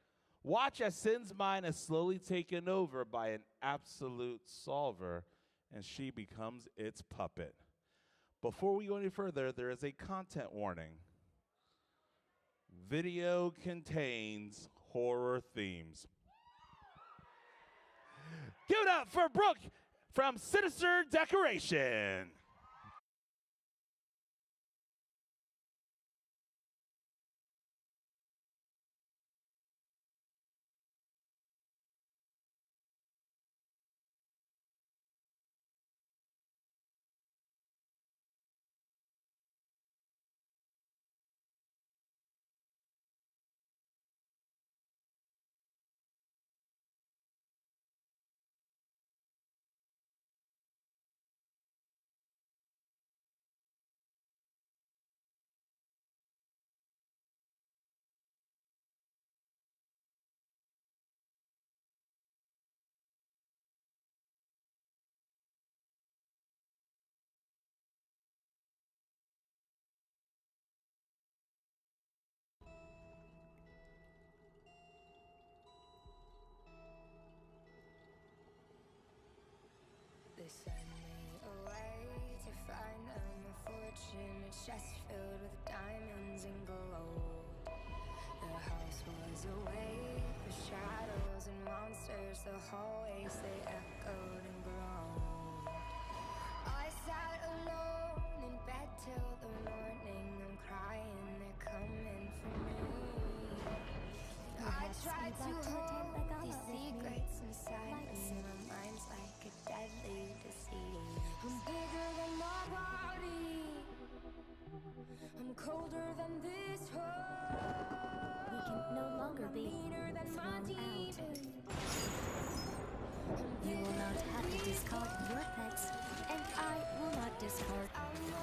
Watch as Sin's mind is slowly taken over by an absolute solver, and she becomes its puppet. Before we go any further, there is a content warning. Video contains horror themes. Give it up for Brooke from Sinister Decoration. They sent me away to find a more fortunate chest filled with diamonds and gold. The house was awake with shadows and monsters. The hallways, they echoed and groaned. I sat alone in bed till the morning. I'm crying, they're coming for me. I tried to hold these secrets inside me. My mind's like a deadly disease. I'm bigger than my body. I'm colder than this hole. We can no longer be thrown out. You will not have to discard your pets, and I will not discard you.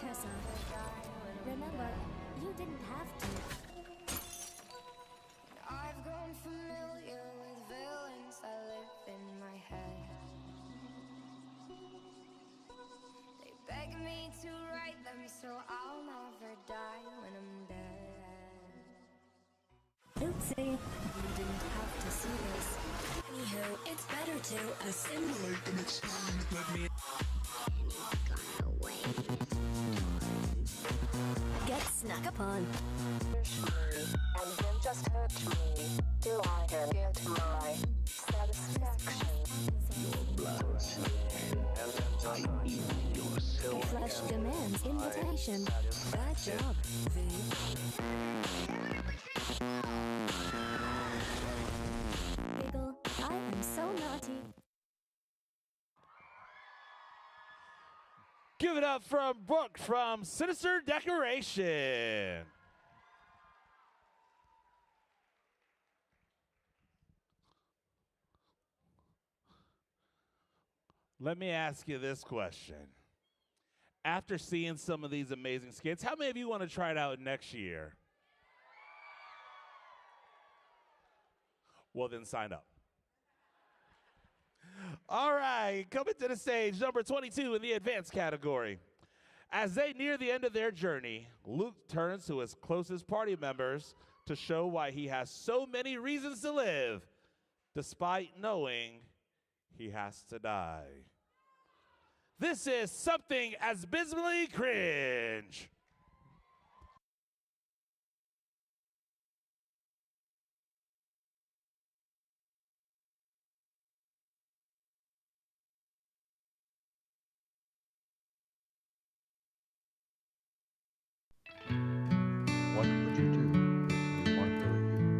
Tessa, remember, you didn't have to. I've grown familiar with villains that live in my head. They beg me to write them so I'll never die when I'm dead. Oopsie, you didn't have to see this. Anywho, it's better to assimilate than experiment. Let me get snuck upon. And then just hurt me till I can get my satisfaction. Your blood, and then I eat your Wish demands invitation. Bad job, V. Giggle, I am so naughty. Give it up from Brooke from Sinister Decoration. Let me ask you this question. After seeing some of these amazing skits, how many of you want to try it out next year? Well, then sign up. All right, coming to the stage, number 22 in the advanced category. As they near the end of their journey, Luke turns to his closest party members to show why he has so many reasons to live, despite knowing he has to die. This is something abysmally cringe. What would you do if you weren't really you?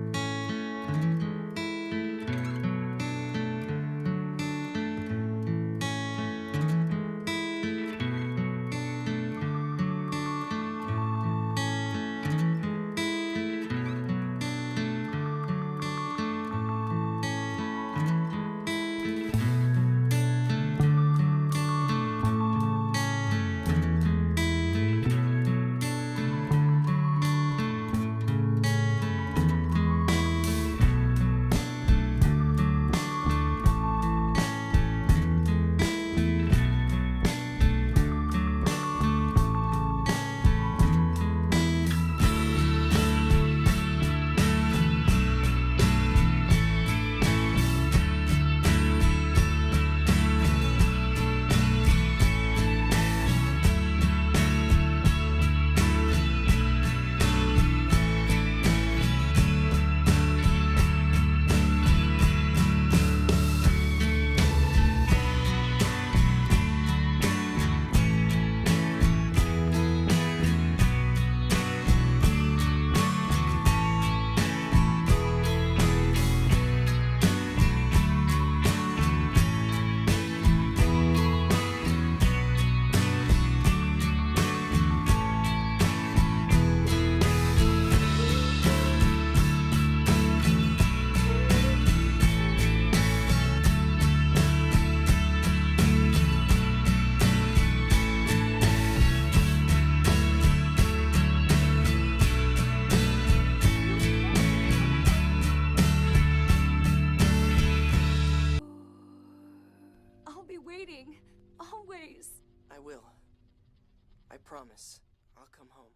I'll be waiting. Always. I will. I promise. I'll come home.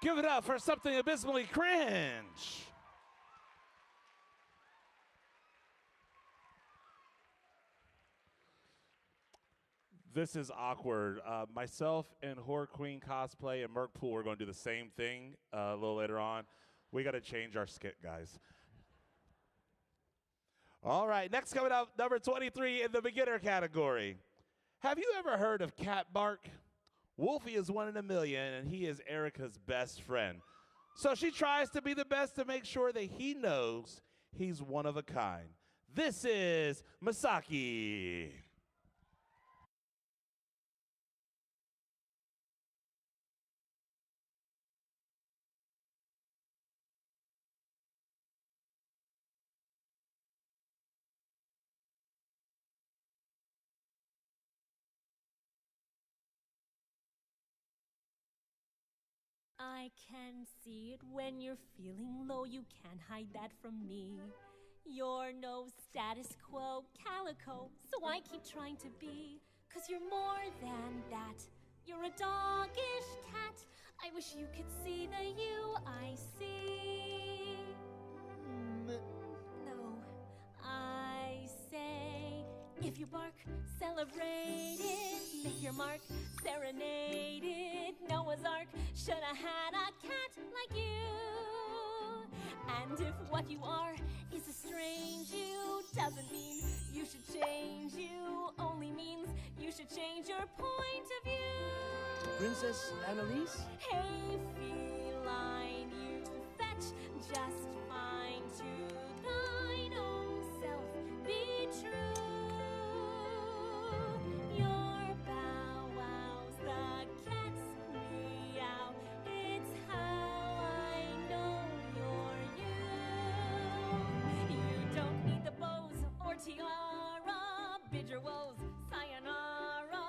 Give it up for something abysmally cringe. This is awkward. Myself and Horror Queen Cosplay and Merkpool are going to do the same thing a little later on. We got to change our skit, guys. All right, next coming up, number 23 in the beginner category. Have you ever heard of Cat Bark? Wolfie is 1 in a million, and he is Erica's best friend. So she tries to be the best to make sure that he knows he's one of a kind. This is Masaki. I can see it when you're feeling low, you can't hide that from me. You're no status quo calico, so I keep trying to be. 'Cause you're more than that, you're a doggish cat. I wish you could see the you I see. No, I say, if you bark, celebrate it. Make your mark, serenade it. Noah's Ark should have had a cat like you. And if what you are is a strange you, doesn't mean you should change you. Only means you should change your point Princess Annalise? Hey, feline, you fetch just fine to thine own self. Be true. Your bow wows, the cat's meow. It's how I know you're you. You don't need the bows or tiara. Bid your woes, sayonara.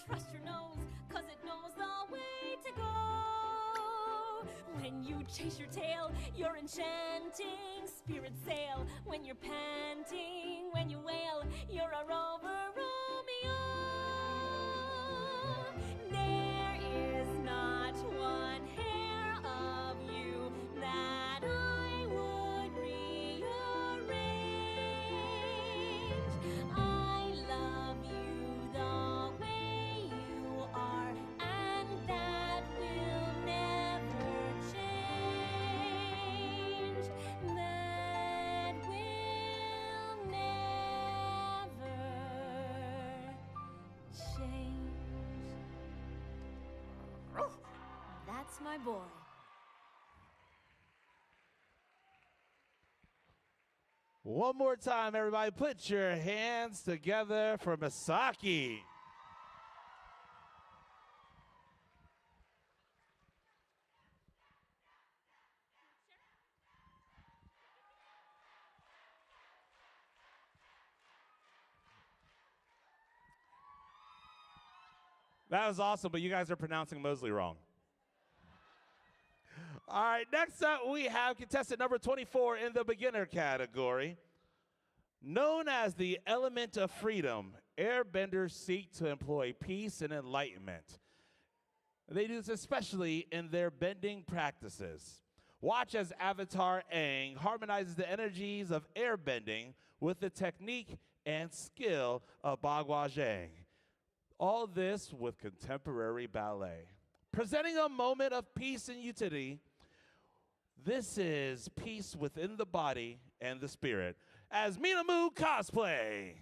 Trust your nose, 'cause it knows the way to go. When you chase your tail, you're enchanting. Spirits sail when you're panting. When you wail, you're a rover Romeo. There is not one hair of you that I would rearrange. I love you the way you are, and that will never change. That will never change. That's my boy. One more time, everybody. Put your hands together for Misaki. That was awesome, but you guys are pronouncing Mosley wrong. All right, next up we have contestant number 24 in the beginner category. Known as the element of freedom, airbenders seek to employ peace and enlightenment. They do this especially in their bending practices. Watch as Avatar Aang harmonizes the energies of airbending with the technique and skill of Bagua Zhang. All this with contemporary ballet. Presenting a moment of peace and unity, this is peace within the body and the spirit as Minamu Cosplay.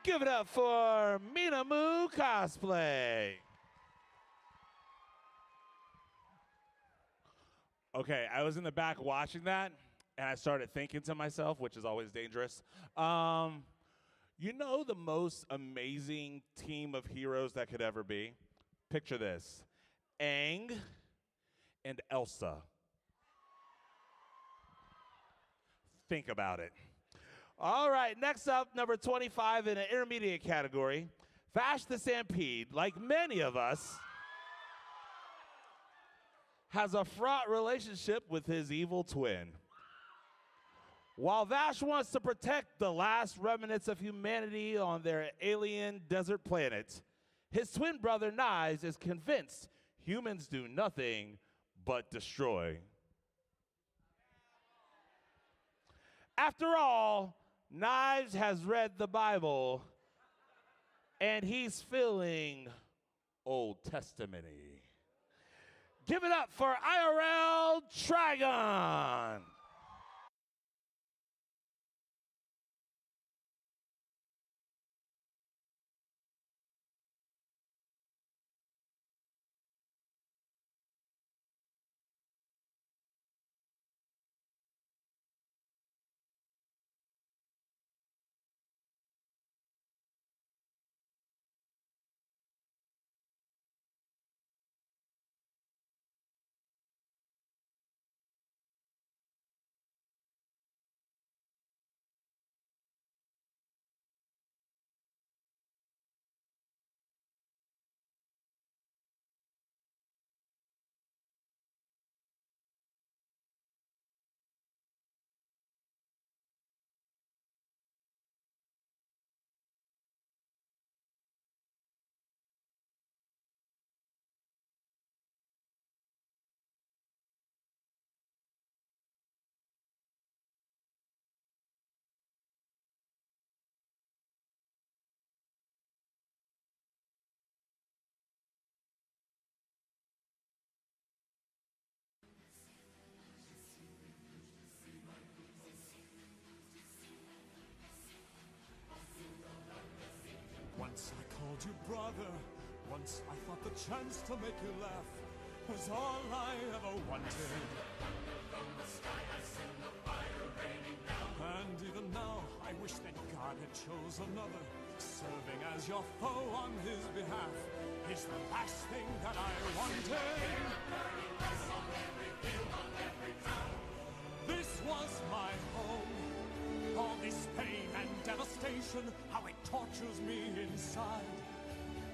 Give it up for Minamu Cosplay. Okay, I was in the back watching that, and I started thinking to myself, which is always dangerous. You know the most amazing team of heroes that could ever be? Picture this. Aang and Elsa. think about it. All right, next up, number 25 in an intermediate category, Vash the Stampede, like many of us, has a fraught relationship with his evil twin. While Vash wants to protect the last remnants of humanity on their alien desert planet, his twin brother Knives is convinced humans do nothing but destroy. After all, Knives has read the Bible and he's feeling Old Testament-y. Give it up for IRL Trigon. Once I called you brother. Once I thought the chance to make you laugh was all I ever wanted. And even now, I wish that God had chose another. Serving as your foe on his behalf is the last thing that I wanted. This was my home. All this pain and devastation, how it tortures me inside.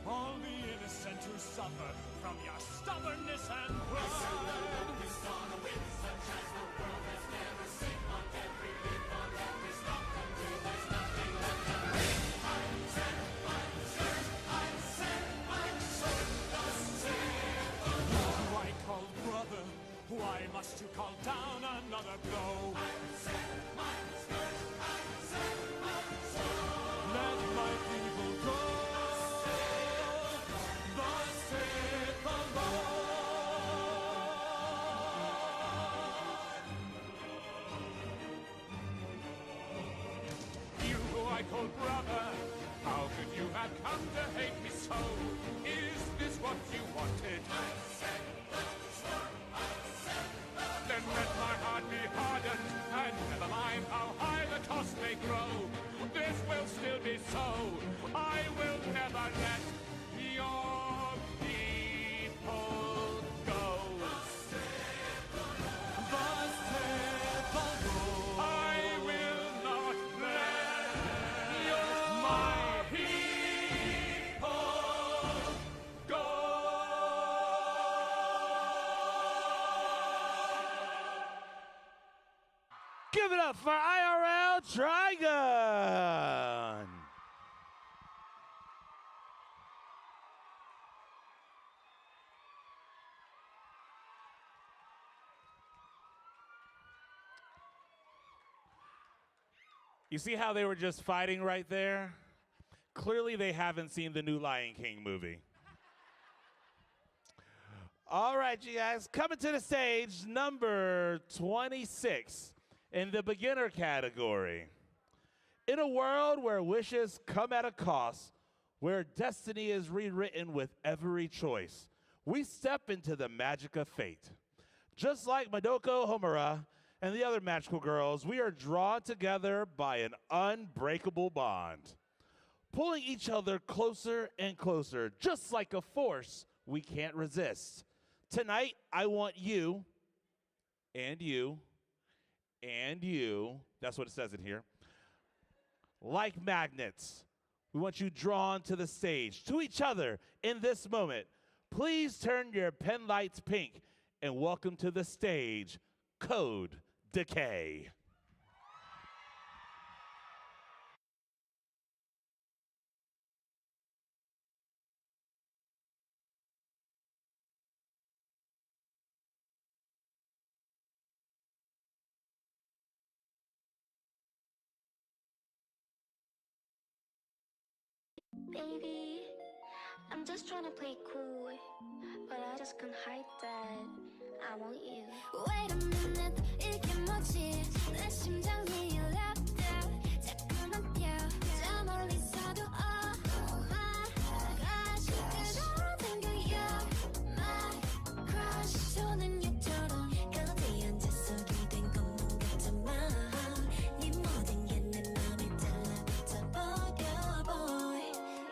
All the innocent who suffer from your stubbornness and pride. Who I called brother, why must you call down another blow? Let my people go. Thus saith the Lord. You who I call brother, how could you have come to hate me so? Is this what you wanted? Then let my heart be hardened, and never mind how high the cost may grow. This will still be so. I will never let your people go. Thus saith the Lord. I will not let my people go. Give it up for IRL Trigon. You see how they were just fighting right there? Clearly they haven't seen the new Lion King movie. All right, you guys, coming to the stage, number 26 in the beginner category. In a world where wishes come at a cost, where destiny is rewritten with every choice, we step into the magic of fate. Just like Madoka Homura and the other magical girls, we are drawn together by an unbreakable bond, pulling each other closer and closer, just like a force we can't resist. Tonight, I want you and you and you, that's what it says in here, like magnets. We want you drawn to the stage, to each other in this moment. Please turn your pen lights pink and welcome to the stage, Code Decay. Baby, I'm just trying to play cool, but I just can't hide that I want you. Wait a minute, 이게 뭐지? 내 심장이 랩다 자꾸만 뛰어 저 멀리서도 oh my gosh 그대로 당겨요 my crush 손은 유처럼 가운데 앉아서 기댄 것만 같지만 네 모든 게 내 맘에 달라붙어 버려 boy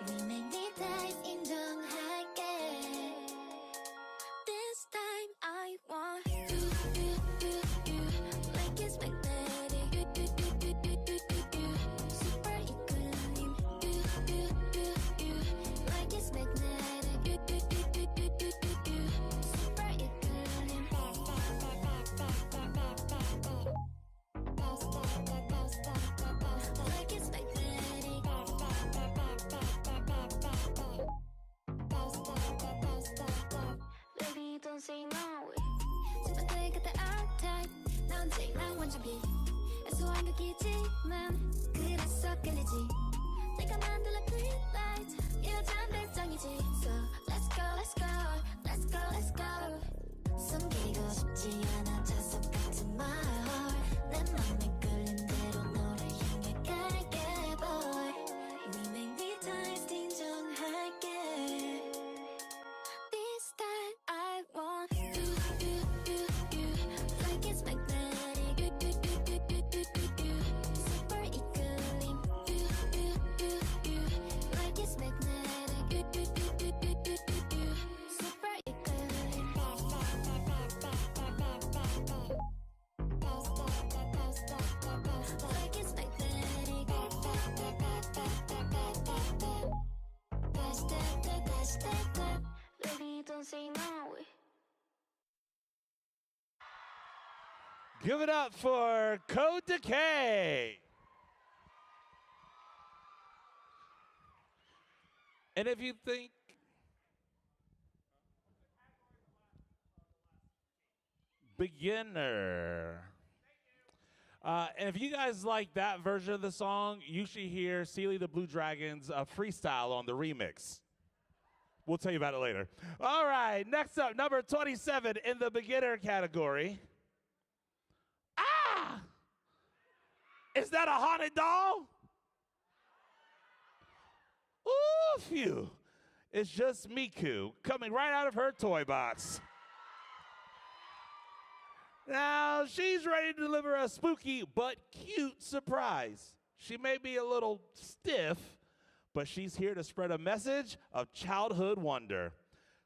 We make the dive 인정할게 This time I want you like it's magnetic super equilibrium like it's magnetic super equilibrium like it's magnetic Baby don't say no 제발 내가 다 R-type 나 언제나 완전히 애소한 극이지만 그래서 끌리지 내가 만들어 green light 여잔 별장이지 So let's go let's go let's go let's go 숨기고 싶지 않아 자석 같은 my heart 내 맘에 끌린 대로 너를 향해 갈게 boy We make the times 인정할게 This time I want you like it's magnetic super equilibrium like it's magnetic super equilibrium like it's magnetic Baby don't say no Give it up for Code Decay. And if you think beginner, and if you guys like that version of the song, you should hear Sealy the Blue Dragons freestyle on the remix. We'll tell you about it later. All right, next up, number 27 in the beginner category. Ah! Is that a haunted doll? Ooh, phew. It's just Miku coming right out of her toy box. Now, she's ready to deliver a spooky but cute surprise. She may be a little stiff, but she's here to spread a message of childhood wonder.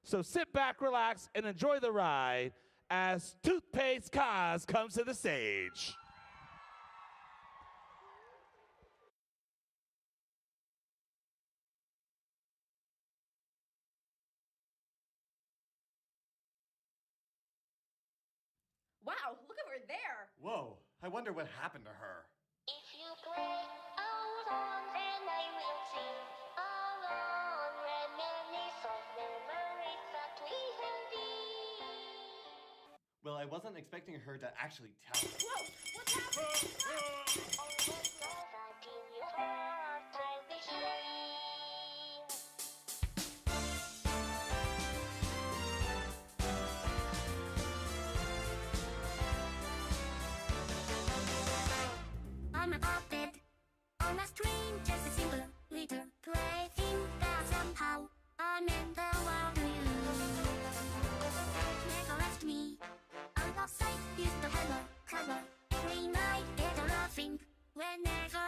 So sit back, relax, and enjoy the ride as Toothpaste Kaz comes to the stage. Wow, look over there! Whoa, I wonder what happened to her. If you play alone, then I will sing alone. Reminisce of memories that we have been. Well, I wasn't expecting her to actually tell us. Whoa, what's happening? Always know that in your heart I'll be here. I'm a puppet on a string, just a simple little plaything that somehow I meant the world to you. Never left me out of sight, used to have a cover every night, get a laughing whenever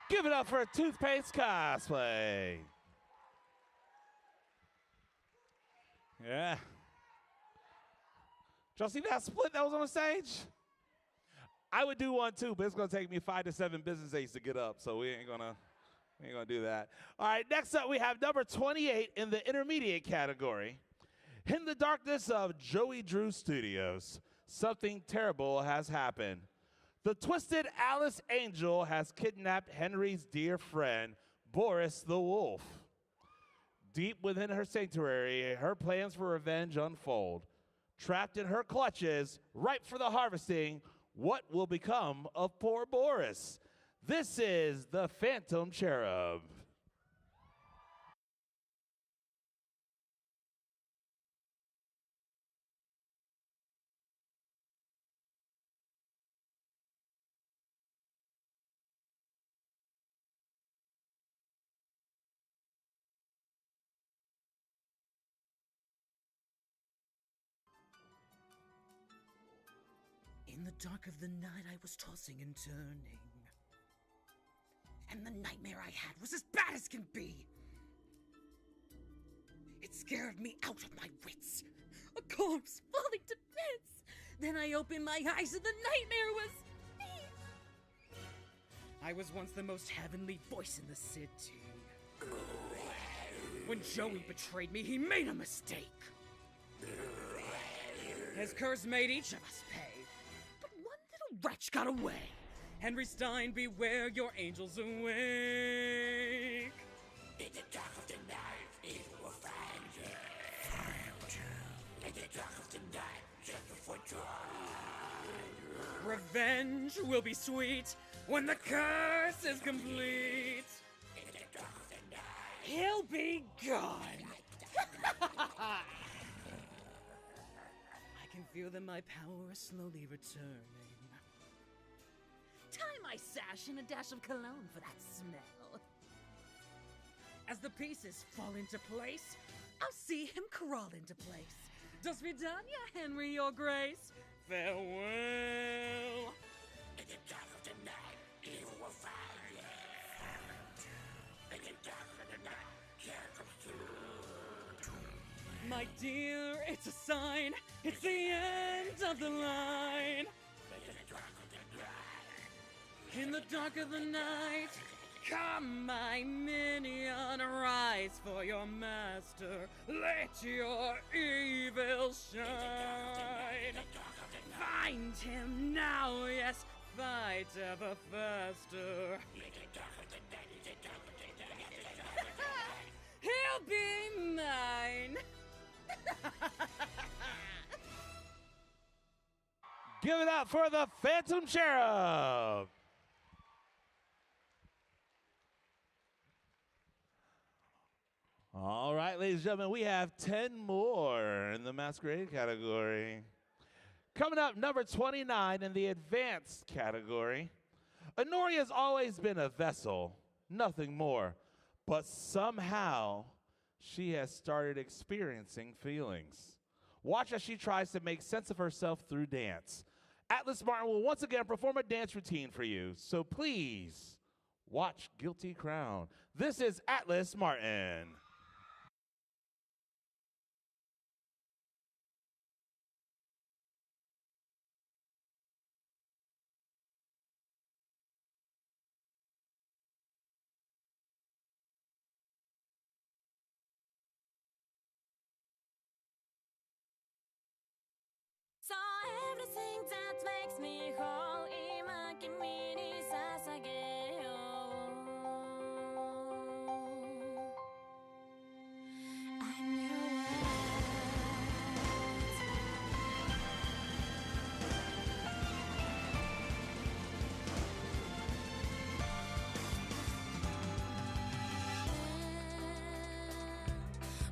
Give it up for Toothpaste Cosplay. Yeah. Did y'all see that split that was on the stage? I would do one too, but it's gonna take me 5 to 7 business days to get up, so we ain't gonna do that. All right, next up we have number 28 in the intermediate category. In the darkness of Joey Drew Studios, something terrible has happened. The twisted Alice Angel has kidnapped Henry's dear friend, Boris the Wolf. Deep within her sanctuary, her plans for revenge unfold. Trapped in her clutches, ripe for the harvesting, what will become of poor Boris? This is the Phantom Cherub. In the dark of the night, I was tossing and turning. And the nightmare I had was as bad as can be. It scared me out of my wits. A corpse falling to bits. Then I opened my eyes and the nightmare was me. I was once the most heavenly voice in the city. When Joey betrayed me, he made a mistake. His curse made each of us pay. But one little wretch got away. Henry Stein, beware, your angels awake. In the dark of the night, evil will find you. In the dark of the night, just for revenge will be sweet when the curse is complete. In the dark of the night, he'll be gone. I can feel that my power is slowly returning. Tie my sash in a dash of cologne for that smell. As the pieces fall into place, I'll see him crawl into place. Dos vidania, Henry, your grace. Farewell. In the dark of the night, you will find me. In the dark of the night, here comes through. My dear, it's a sign. It's the end of the line. In the dark of the night, come, my minion, rise for your master. Let your evil shine. Find him now, yes, fight ever faster. He'll be mine. Give it up for the Phantom Cherub. All right, ladies and gentlemen, we have 10 more in the Masquerade category. Coming up, number 29 in the Advanced category. Inori has always been a vessel, nothing more. But somehow, she has started experiencing feelings. Watch as she tries to make sense of herself through dance. Atlas Martin will once again perform a dance routine for you. So please, watch Guilty Crown. This is Atlas Martin. So everything that makes me whole, 今君に捧げよう I'm your words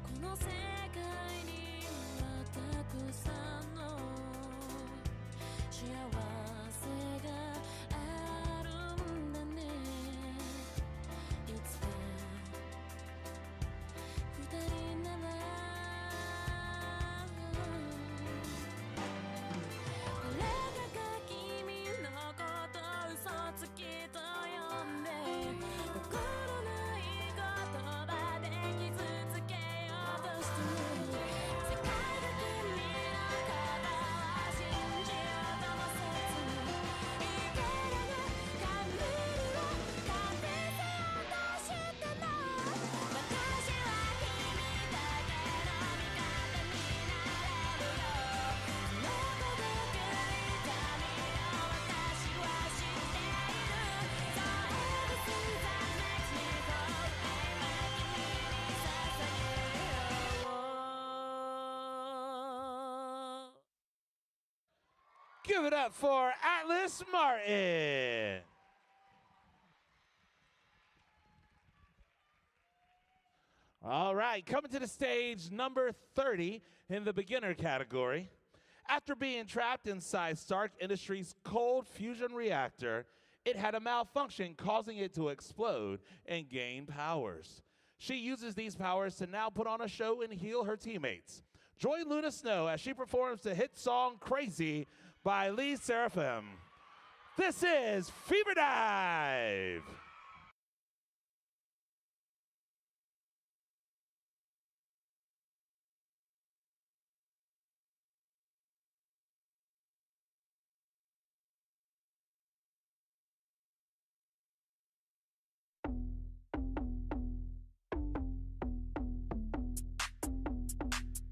この世界にはたくさんの幸せがある Give it up for Atlas Martin. All right, coming to the stage, number 30 in the beginner category. After being trapped inside Stark Industries' cold fusion reactor, it had a malfunction causing it to explode and gain powers. She uses these powers to now put on a show and heal her teammates. Join Luna Snow as she performs the hit song Crazy by Lee Seraphim. This is Fever Dive.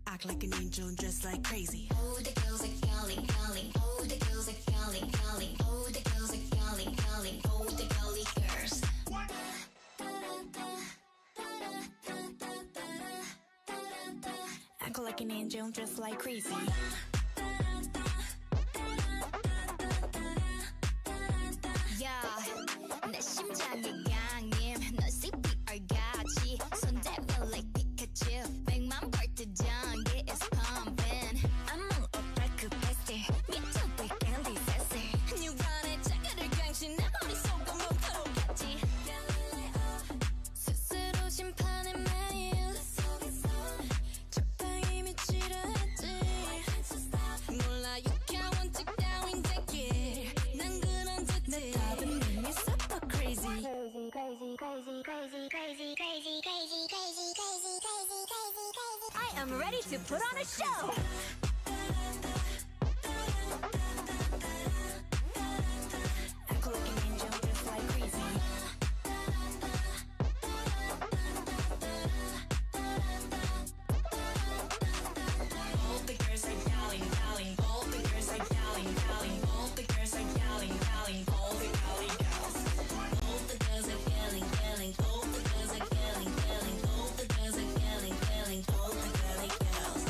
Act like an angel and dress like crazy. Oh, the girls are calling, calling. Oh, the girls are calling, calling. Oh, the girls are calling, calling. Oh, the girly girls. Act like an angel and dress like crazy. Yeah, 내 심장이 강림. 넌 CPR 같이 손대면 like Pikachu. 100만 벌트 전기 is pumping. I'm on a break bestie. 미쳐도 candy sassy. 뉴런의 자가를 강신 내 머릿속은 몽타로 같이. 스스로 심판의 매일 적당히 미치려 했지. 몰라 유쾌한 원칙 따윈 제길. 난 그런 듯이 내 답은 이미 super crazy. Crazy, crazy, crazy, crazy, crazy, crazy, crazy, crazy, crazy, crazy, crazy, crazy. I am ready to put on a show. Act like an angel and dress like crazy. All the girls are yelling, yelling. All the girls are yelling, yelling. All the girls are yelling, yelling. All the girly girls. All the girls are yelling, yelling. All the girls are yelling, yelling. All the girls are yelling, yelling. All the girly girls.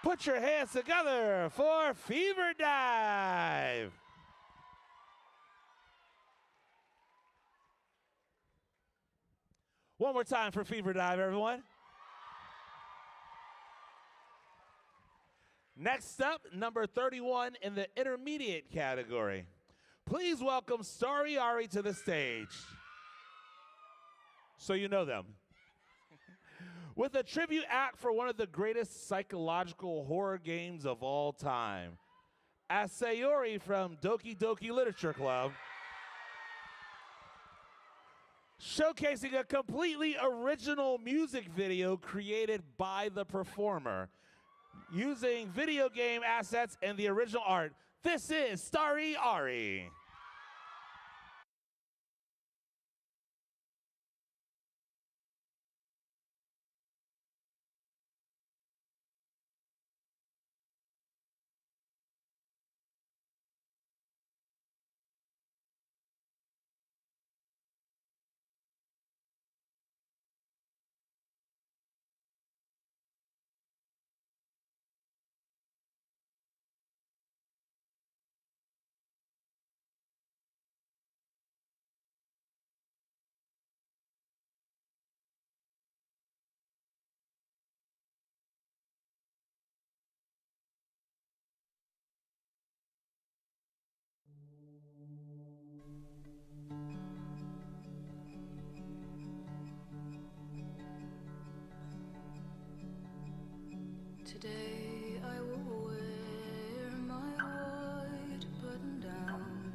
Put your hands together for Fever Dive. One more time for Fever Dive, everyone. Next up, number 31 in the intermediate category. Please welcome Starry Ari to the stage. So you know them. With a tribute act for one of the greatest psychological horror games of all time. As Sayori from Doki Doki Literature Club, showcasing a completely original music video created by the performer, using video game assets and the original art. This is Starry Ari. Today I will wear my white button down.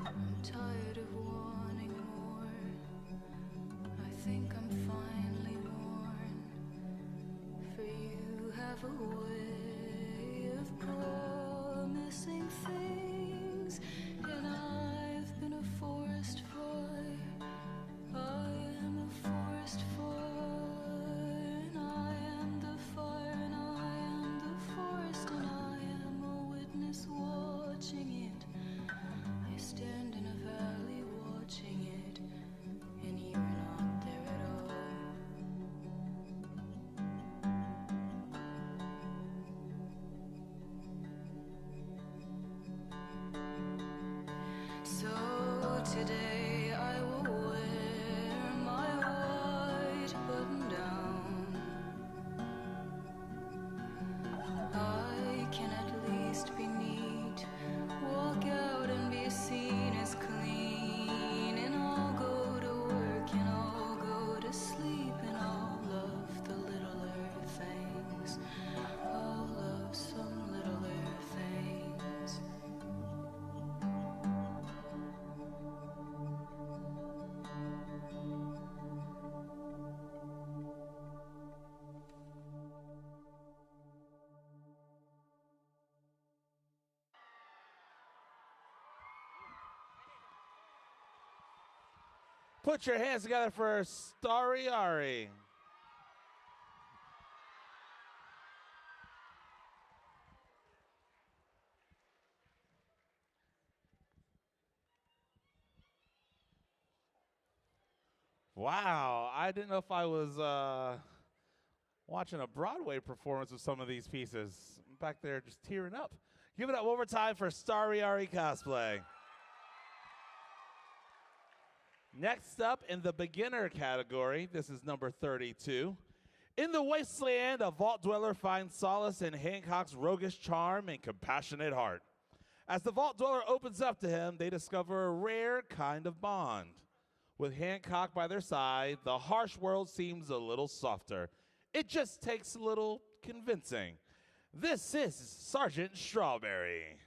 I'm tired of wanting more. I think I'm finally worn. For you have a way of promising things, and I've been a forest fire. I am a forest fire, and I am the fire, and I am the forest, and I am a witness watching it. I stand in a valley watching it, and you're not there at all. Today I will wear my white button down. I can at least be neat, walk out and be seen as clean, and I'll go to work and I'll go to sleep, and I'll love the littler things. I'll love some littler things. Put your hands together for Starry Ari. Wow, I didn't know if I was watching a Broadway performance of some of these pieces. I'm back there just tearing up. Give it up one more time for Starry Ari Cosplay. Next up in the beginner category, this is number 32. In the wasteland, a vault dweller finds solace in Hancock's roguish charm and compassionate heart. As the vault dweller opens up to him, they discover a rare kind of bond. With Hancock by their side, the harsh world seems a little softer. It just takes a little convincing. This is Sergeant Strawberry.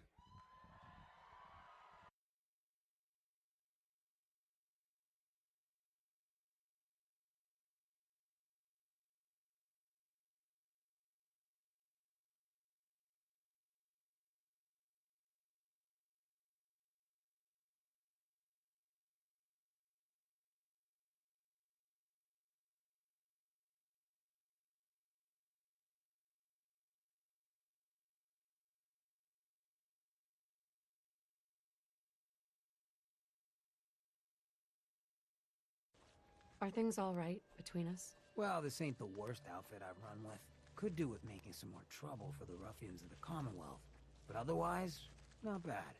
Are things all right between us? Well, this ain't the worst outfit I've run with. Could do with making some more trouble for the ruffians of the Commonwealth. But otherwise, not bad.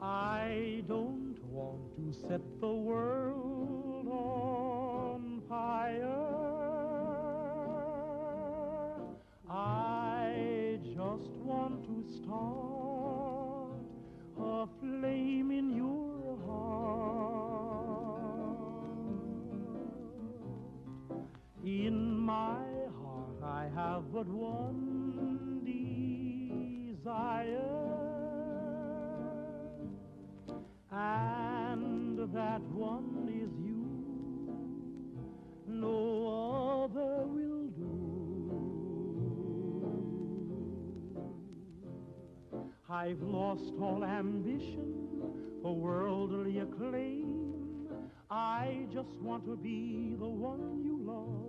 I don't want to set the world on fire. I just want to start a flame in your heart. In my heart I have but one desire, and that one is you. No other will do. I've lost all ambition for worldly acclaim. I just want to be the one you love.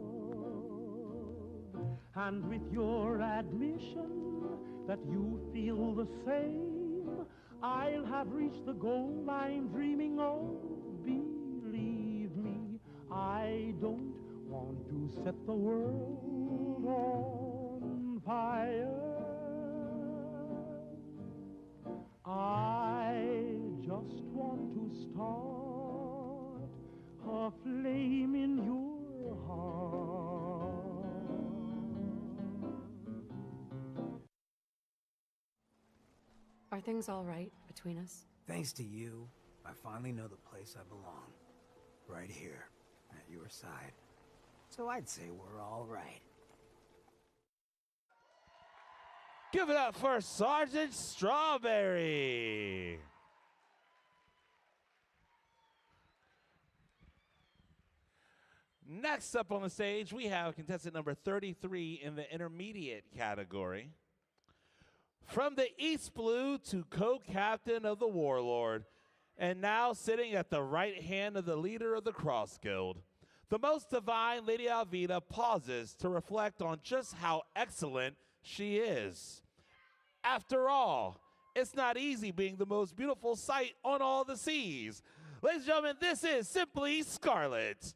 And with your admission that you feel the same, I'll have reached the goal I'm dreaming of. Believe me, I don't want to set the world on fire. I just want to start a flame in your heart. Are things all right between us? Thanks to you, I finally know the place I belong. Right here, at your side. So I'd say we're all right. Give it up for Sergeant Strawberry. Next up on the stage, we have contestant number 33 in the intermediate category. From the East Blue to co-captain of the Warlord, and now sitting at the right hand of the leader of the Cross Guild, the most divine Lady Alvida pauses to reflect on just how excellent she is. After all, it's not easy being the most beautiful sight on all the seas. Ladies and gentlemen, this is Simply Scarlet.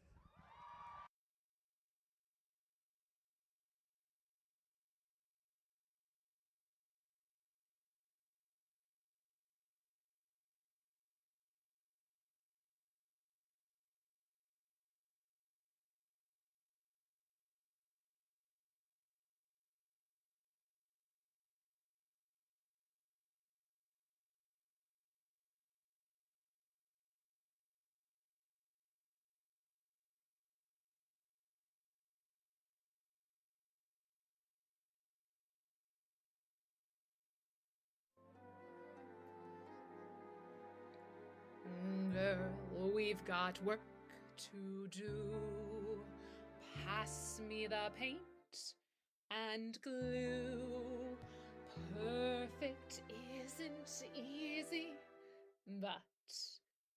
we've got work to do. Pass me the paint and glue. Perfect isn't easy, but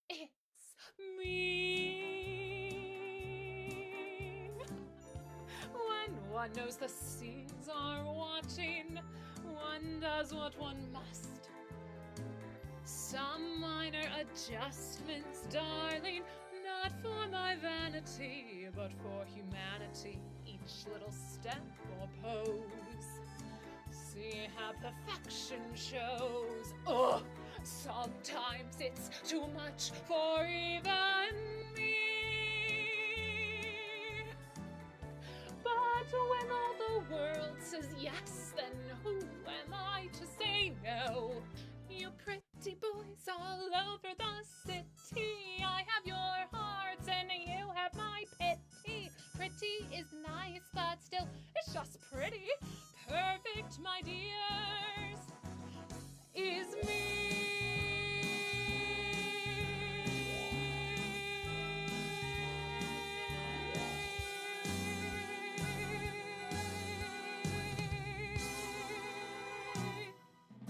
it's me. When one knows the scenes are watching, one does what one must. Some minor adjustments, darling, not for my vanity, but for humanity. Each little step or pose, see how perfection shows. Ugh, sometimes it's too much for even me. But when all the world says yes, then who am I to say no? You pretty boys all over the city, I have your hearts and you have my pity. Pretty is nice, but still, it's just pretty. Perfect, my dears, is me.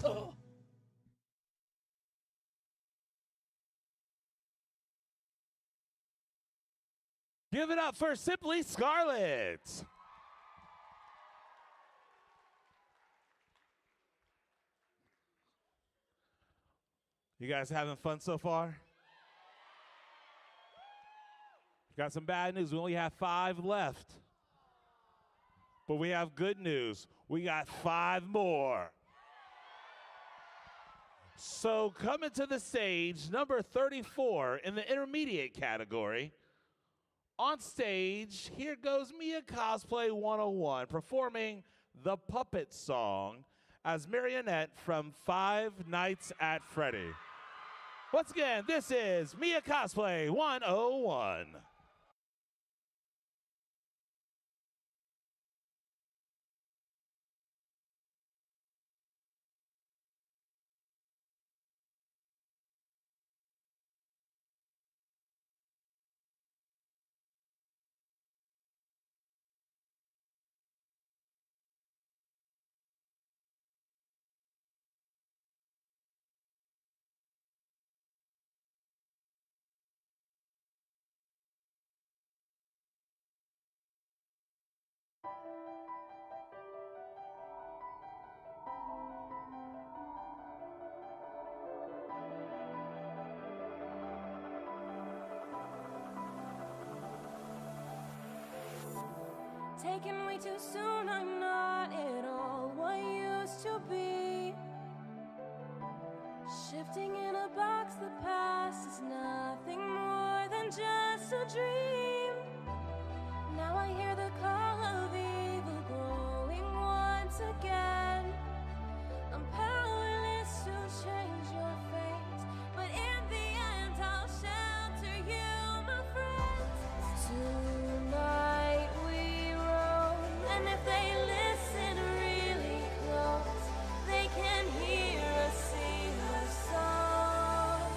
Oh. Give it up for Simply Scarlet. You guys having fun so far? Got some bad news. We only have 5 left. But we have good news. We got 5 more. So coming to the stage, number 34 in the intermediate category. On stage, here goes Mia Cosplay 101 performing the Puppet Song as Marionette from Five Nights at Freddy. Once again, this is Mia Cosplay 101. Taken way too soon, I'm not at all what I used to be. Shifting in a box, the past is nothing more than just a dream. Now I hear the call of evil growing once again. I'm powerless to change your fate, but in the end I'll shelter you, my friends. Tonight we roam, and if they listen really close, they can hear us sing a song.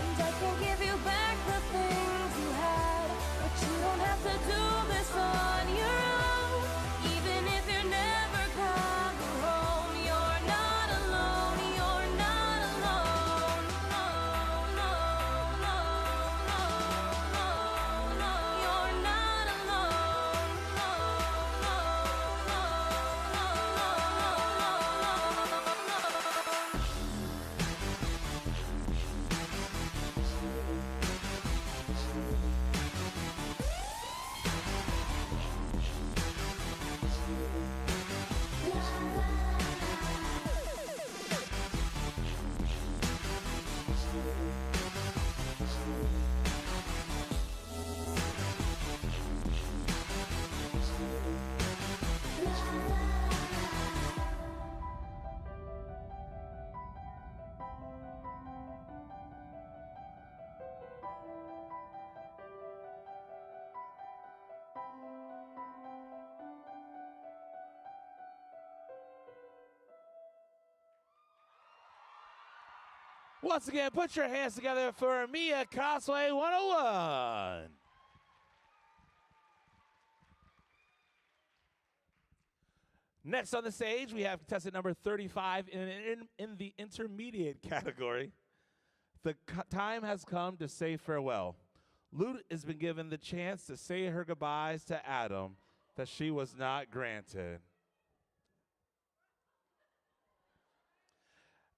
And I can give you back the things you had, but you don't have to do this on your own. Once again, put your hands together for Mia Cosplay 101. Next on the stage, we have contestant number 35 in the intermediate category. The time has come to say farewell. Lute has been given the chance to say her goodbyes to Adam that she was not granted.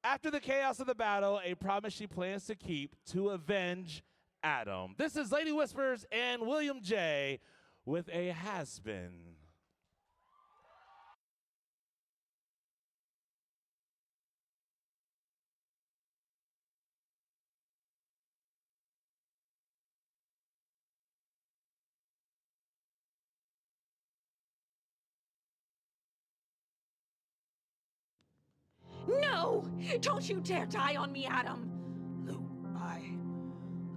After the chaos of the battle, a promise she plans to keep to avenge Adam. This is Lady Whispers and William J. with a has-been. No! Don't you dare die on me, Adam!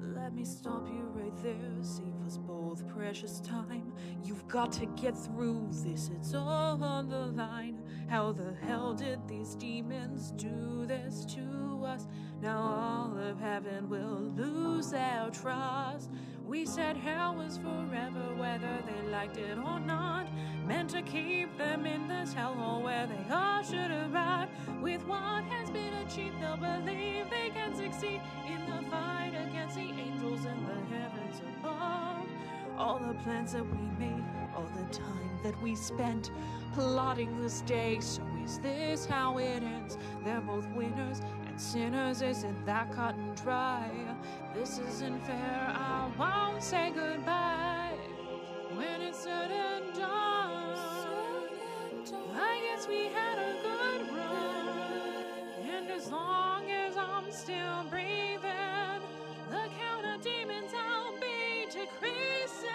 Let me stop you right there, save us both precious time. You've got to get through this, it's all on the line. How the hell did these demons do this to us? Now all of heaven will lose their trust. We said hell was forever, whether they liked it or not. Meant to keep them in this hellhole where they all should arrive. With what has been achieved, they'll believe they can succeed in the fight against the angels in the heavens above. All the plans that we made, all the time that we spent plotting this day. So is this how it ends? They're both winners and sinners, isn't that cut and dry? This isn't fair, I won't say goodbye when it's said and done. I guess we had a good run, and as long as I'm still breathing, the count of demons I'll be decreasing.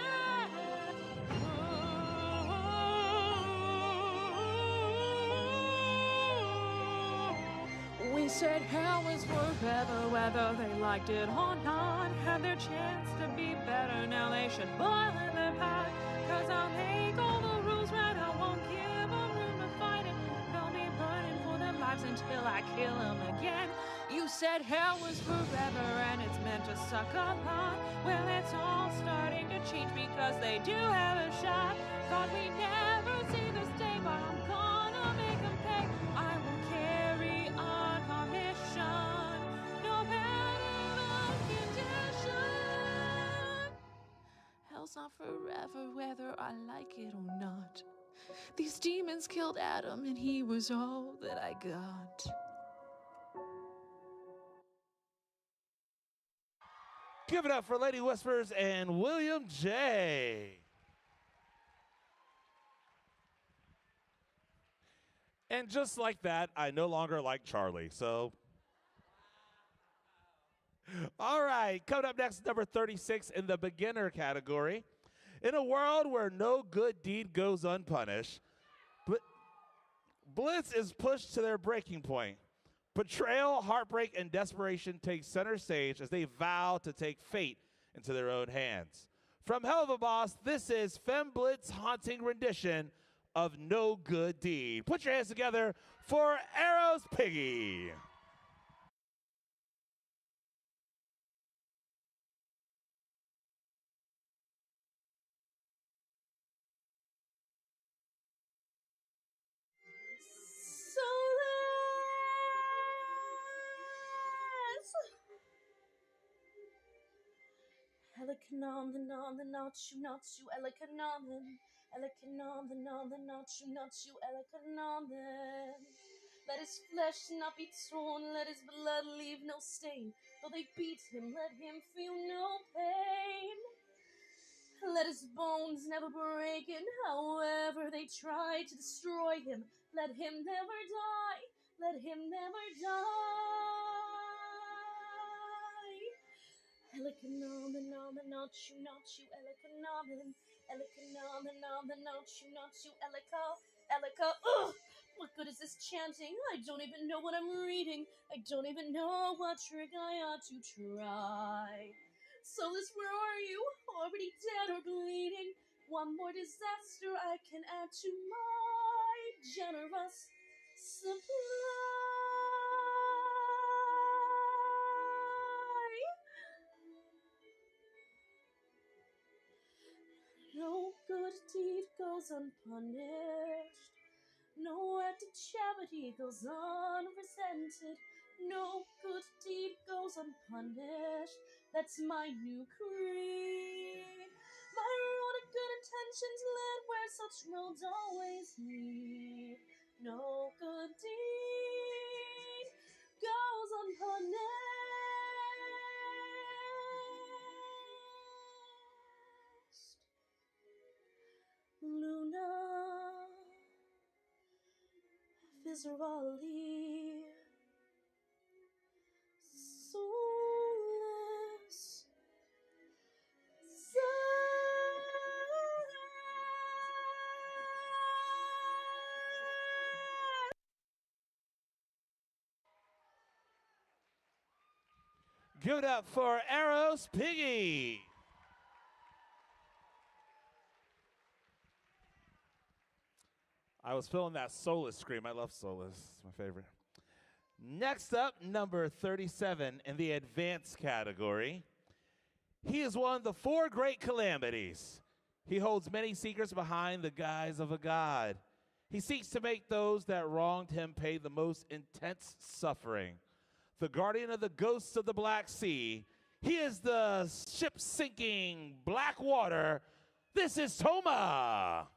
We said hell was forever, whether they liked it or not. Had their chance to be better, now they should boil in the pot. Cause I'll make all the rules right, I won't give them room to fight it. They'll be burning for their lives until I kill them again. You said hell was forever and it's meant to suck a lot. Well, it's all starting to change because they do have a shot. Thought we'd never see this day, but I'm gonna make them pay. I will carry on our mission, no matter the condition. Hell's not forever, whether I like it or not. These demons killed Adam and he was all that I got. Give it up for Lady Whispers and William J. And just like that, I no longer like Charlie, so. All right, coming up next, number 36 in the beginner category. In a world where no good deed goes unpunished, Blitz is pushed to their breaking point. Betrayal, heartbreak, and desperation take center stage as they vow to take fate into their own hands. From Hell of a Boss, this is Femblitz's haunting rendition of No Good Deed. Put your hands together for Arrow's Piggy. Elicanon, the not you, Elicanon, Elicanon, the not you, Elicanon. Let his flesh not be torn, let his blood leave no stain. Though they beat him, let him feel no pain. Let his bones never break, and however they try to destroy him, let him never die, let him never die. Elicanon, the not you, Elicanon, Elicanon, the not you, Elica. Ugh! What good is this chanting? I don't even know what I'm reading. I don't even know what trick I ought to try. Soulless, where are you? Already dead or bleeding? One more disaster I can add to my generous supply. goes unpunished. No act of charity goes unresented. No good deed goes unpunished. That's my new creed. My road of good intentions led where such roads always lead. No good deed goes unpunished. Luna Viscerally soulless. Give it up for Arrows Piggy. I was feeling that Solus scream. I love Solus. It's my favorite. Next up, number 37 in the advanced category. He is one of the 4 great calamities. He holds many secrets behind the guise of a god. He seeks to make those that wronged him pay the most intense suffering. The guardian of the ghosts of the Black Sea. He is the ship-sinking black water. This is Toma.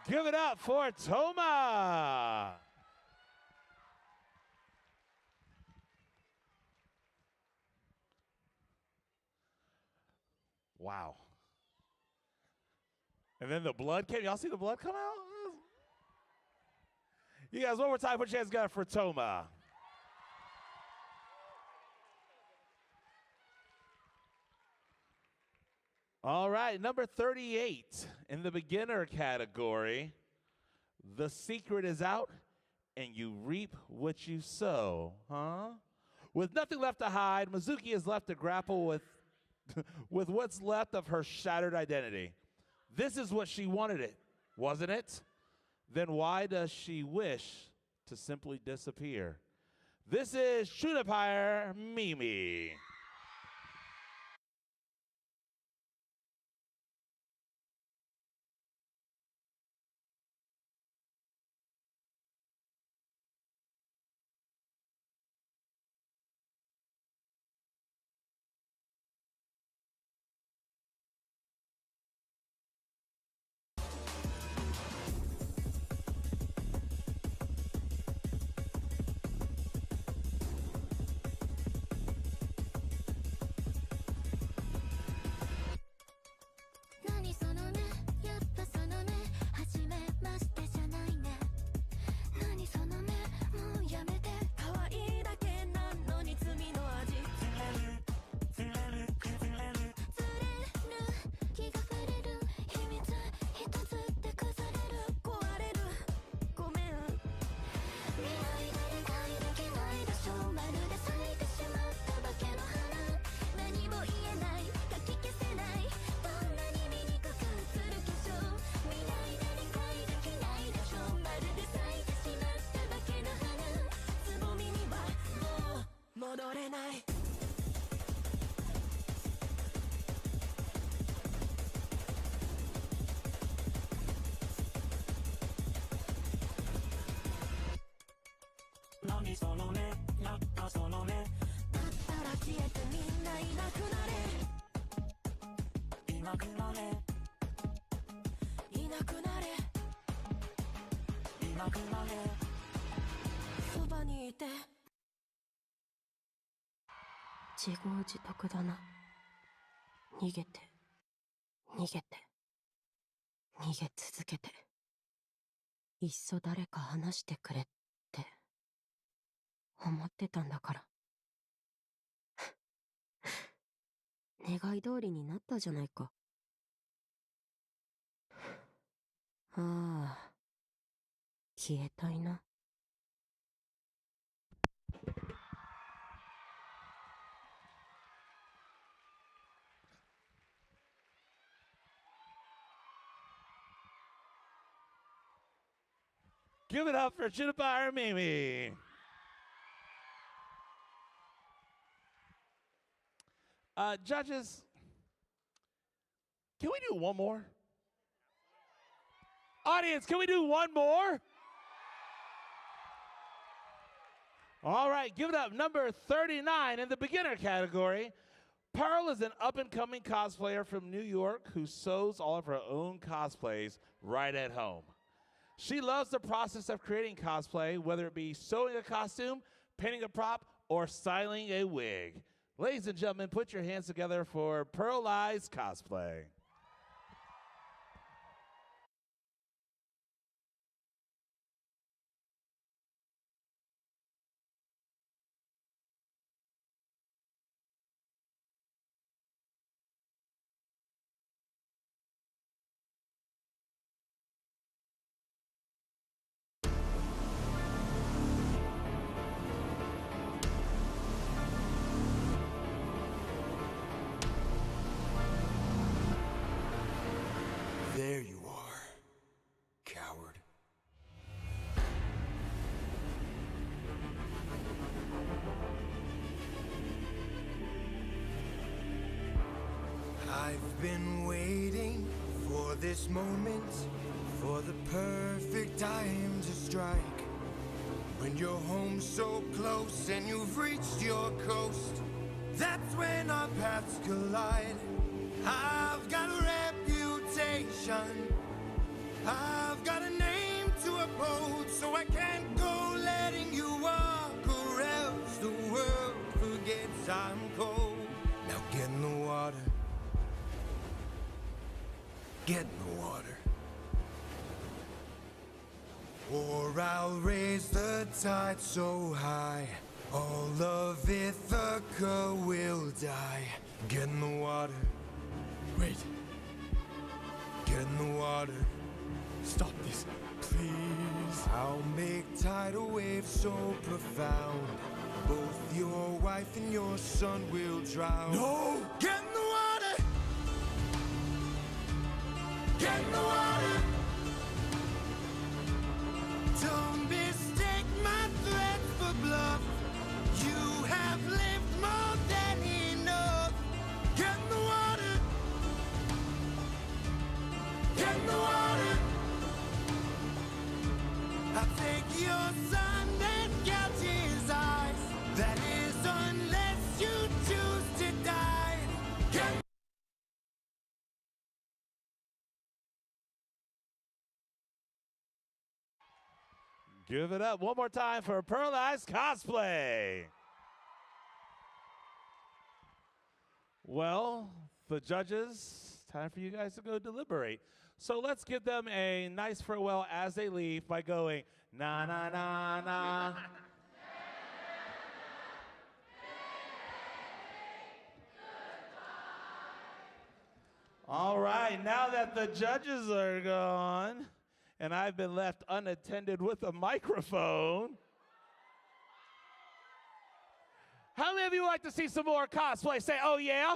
Give it up for Toma. Wow. And then the blood came. Y'all see the blood come out? You guys, one more time, put your hands together for Toma. All right, number 38 in the beginner category. The secret is out, and you reap what you sow, huh? With nothing left to hide, Mizuki is left to grapple with, with what's left of her shattered identity. This is what she wanted it, wasn't it? Then why does she wish to simply disappear? This is Shunapire Mimi.自業自得だな。逃げて、逃げて、逃げ続けて。いっそ誰か話してくれって思ってたんだから。願い通りになったじゃないか。ああ、消えたいな。Give it up for Shunapire Mimi. Judges, can we do one more? Audience, can we do one more? All right, give it up. Number 39 in the beginner category. Pearl is an up-and-coming cosplayer from New York who sews all of her own cosplays right at home. She loves the process of creating cosplay, whether it be sewing a costume, painting a prop, or styling a wig. Ladies and gentlemen, put your hands together for Pearl Eyes Cosplay. There you are, coward. I've been waiting for this moment, for the perfect time to strike. When you're home so close and you've reached your coast, that's when our paths collide. I've got a reputation, I've got a name to uphold, so I can't go letting you walk, or else the world forgets I'm cold. Now get in the water, get in the water, or I'll raise the tide so high, all of Ithaca will die. Get in the water. Wait. water. Stop this, please. I'll make tidal waves so profound. Both your wife and your son will drown. No! Get in the water! Get in the water! Don't mistake my threats for bluff. You have lived more than enough. Get in the water! Get in the water! I'll take your son and gouge his eyes. That is unless you choose to die. Get Give it up one more time for Pearl Eyes Cosplay. Well, the judges, time for you guys to go deliberate. So let's give them a nice farewell as they leave by going, na na na na. All right, now that the judges are gone, and I've been left unattended with a microphone. How many of you would like to see some more cosplay? Say, oh yeah?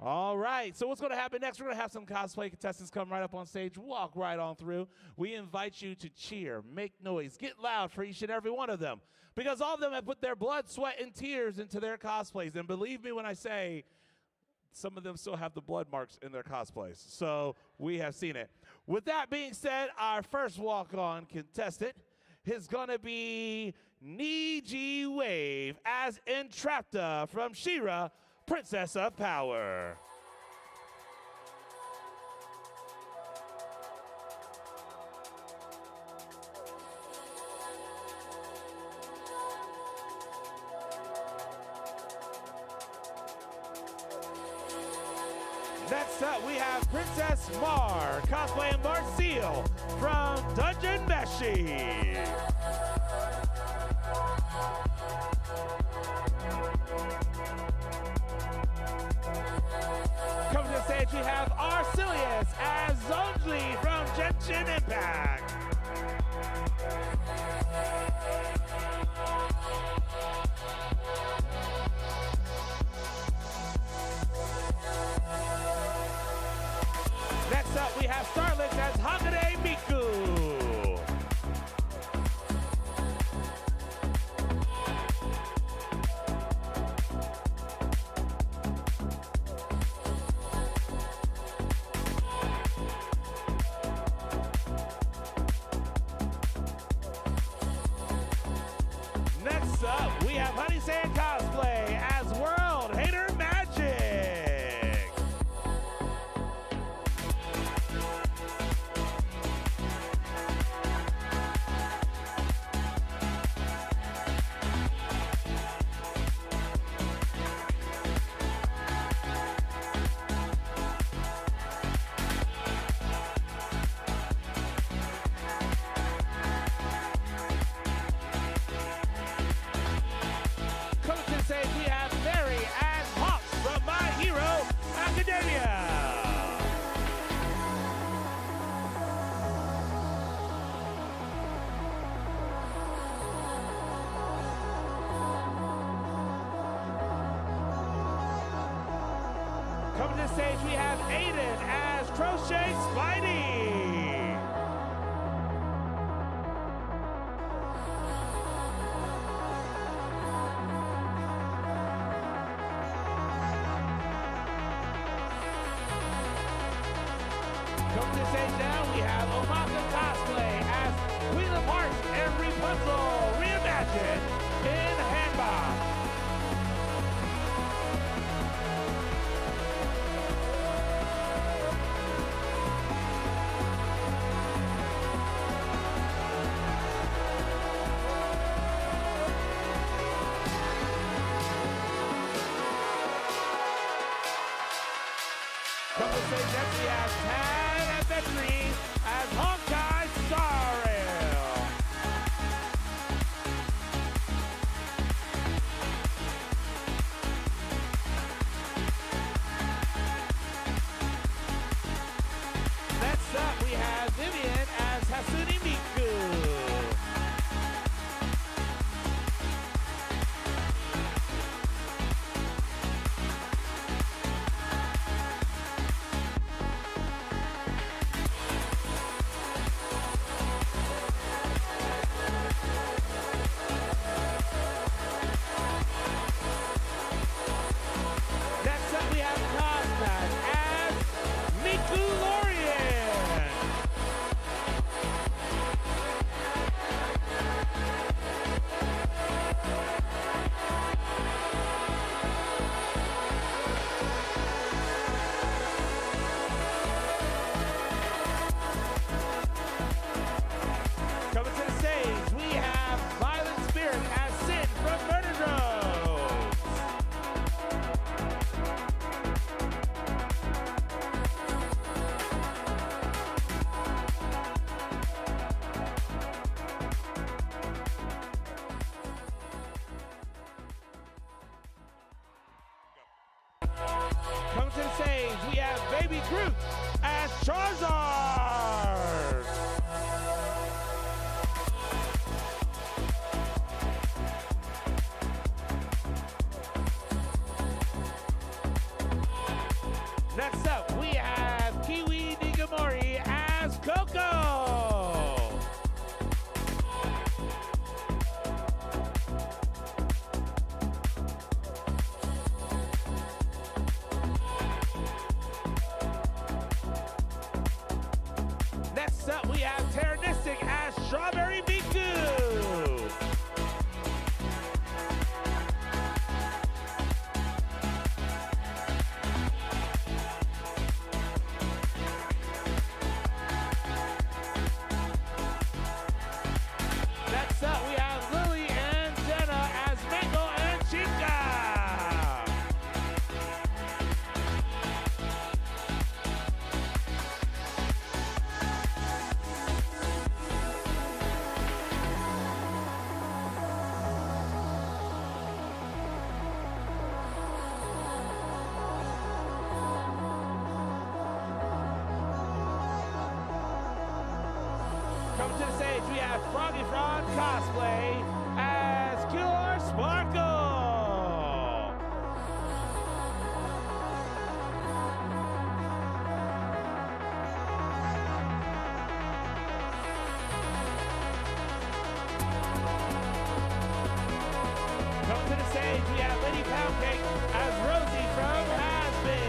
All right, so what's gonna happen next? We're gonna have some cosplay contestants come right up on stage, walk right on through. We invite you to cheer, make noise, get loud for each and every one of them, because all of them have put their blood, sweat, and tears into their cosplays. And believe me when I say, some of them still have the blood marks in their cosplays. So we have seen it. With that being said, our first walk-on contestant is gonna be Niji Wave as Entrapta from She-Ra, Princess of Power. Next up, we have Princess Mar, cosplaying Marcille from Dungeon Meshi. Coming to the stage, we have Arcelius as Zonjli from Genshin Impact. Next up, we have Starlix as Hagane Miku. Next up, we have Honey Sand Cosplay as World Hater Magic. Coming to the stage, we have Mary as Hawks from My Hero Academia. Coming to the stage, we have Aiden as Crochet Spidey. Coming to the stage now, we have Omaka Cosplay as Queen of Hearts and Rapunzel reimagined in Handball. Coming to the stage next, we have Tad Adventuring as Honkai Star Rail. Baby Groot as Charizard. Next up, we have Kiwi Nigamori as Coco. Next up, we have Terranistic as Strawberry Miku. Next up, we have Lily and Jenna as Mango and Chica. Coming to the stage, we have Froggy Frog Cosplay as Killer Sparkle. Coming to the stage, we have Lady Poundcake as Rosie from Has-Been.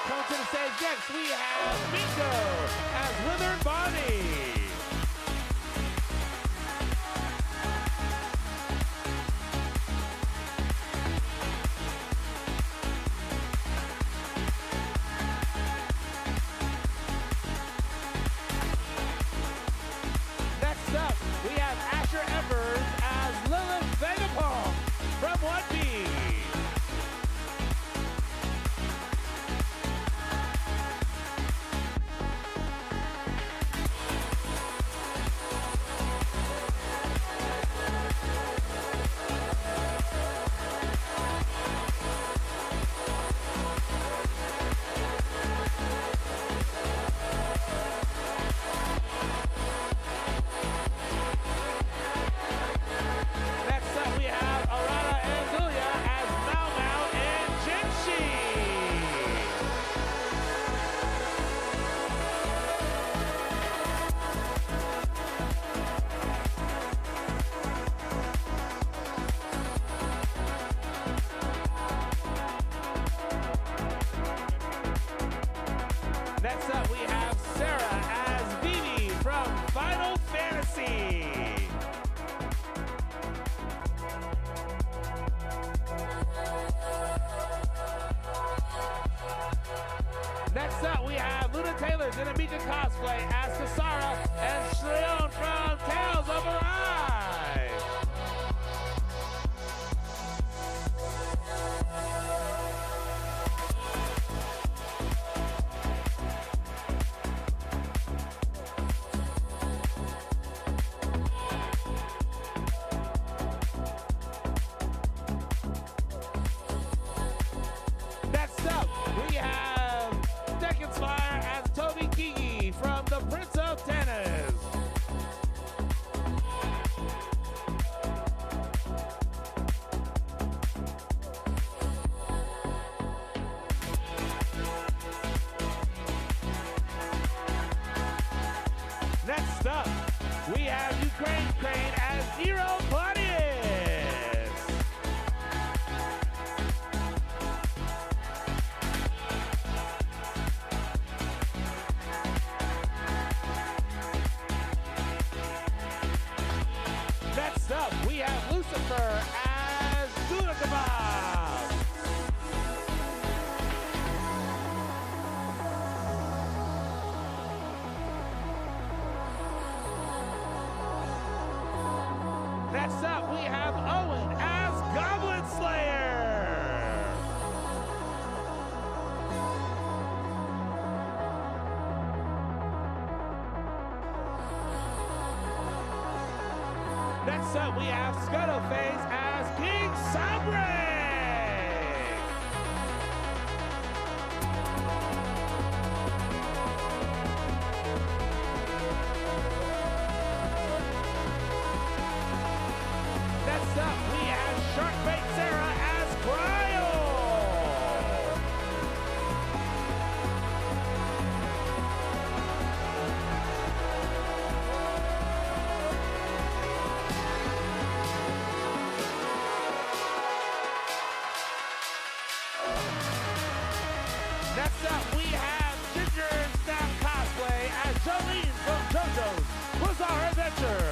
Coming to the stage next, we have Miko as Withered Bonnie. Next up, we have Asher Evers as Lilith Vegapunk from One Piece. Next up, we have Arana and Julia as Mao Mao and Jinxie. Next up, we have Sarah as Vivi from Final Fantasy. Next up, we have Luna Taylor's in Amika Cosplay as Kasara and Shleon from Tales of Arise. Next up, we have Deckenspire as Toby Kiki from The Prince of Tennis. Next up, we have Ukraine Crane as Nero Claudius. Next up, we have Lucifer as Tuna Kebab. Next up, we have Owen as Goblin Slayer. Next up, we have Scuttleface as King Sabre. Next up, we have Sharkbait Sarah as Cryo. Next up, we have Ginger and Snap Cosplay as Jolene from JoJo's Bizarre Adventure.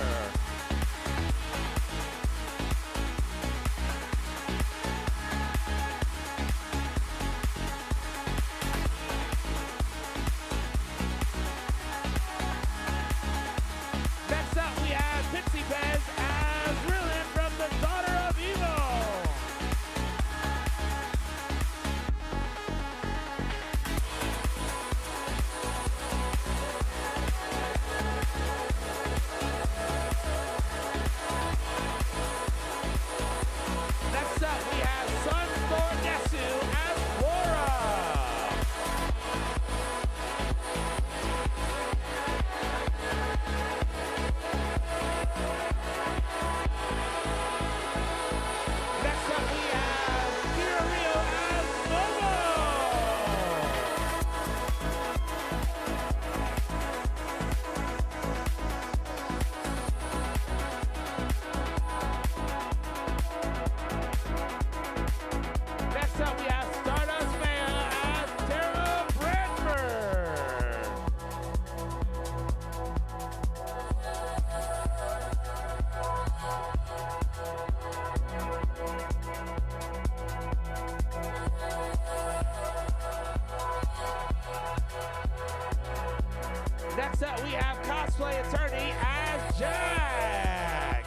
Next up, we have Pixie Bez as Rillian from The Daughter of Evil. Next up, we have Sunthor Nesu as Laura. Next up, we have Kira Rio as Momo. Next up, we have Stardust Maya as Tara Bradford. Next up, we have Cosplay Attorney as Jack.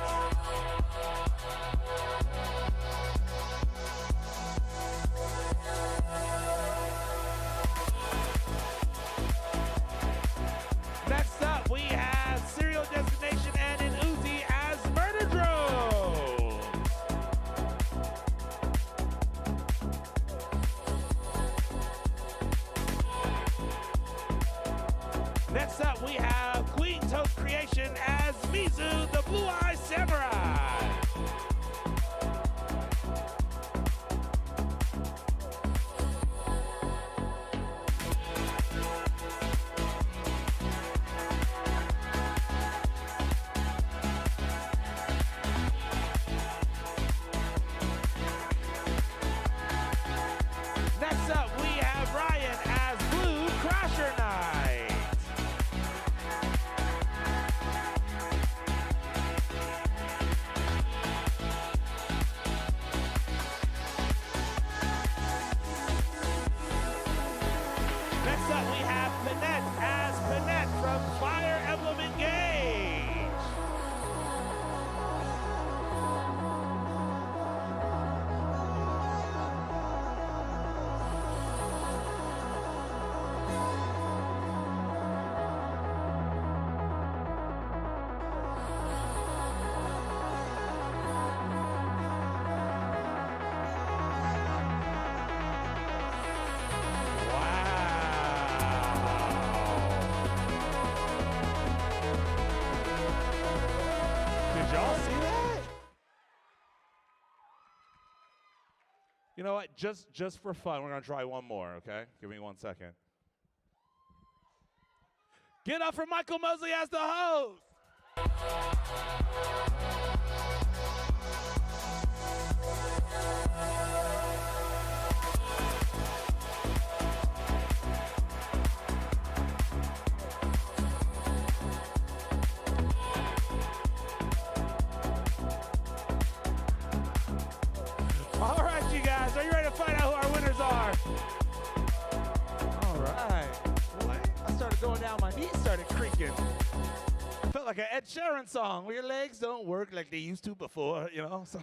Next up, we have Serial Destination and an Uzi as Murder Drone. Next up, we have Queen Toast Creation as Mizu, the Blue Eye Samurai. Next up, we have Ryan as Blue Crusher Knight. Next up, we have Panette as Panette from Fire Emblem Engage. Did y'all see that? You know what? Just for fun, we're gonna try one more, okay? Give me 1 second. Get up for Michael Mosley as the host. All right, you guys, are you ready to find out who our winners are? All right. Boy, I started going down, my knees started creaking. Felt like an Ed Sheeran song where your legs don't work like they used to before, you know? So.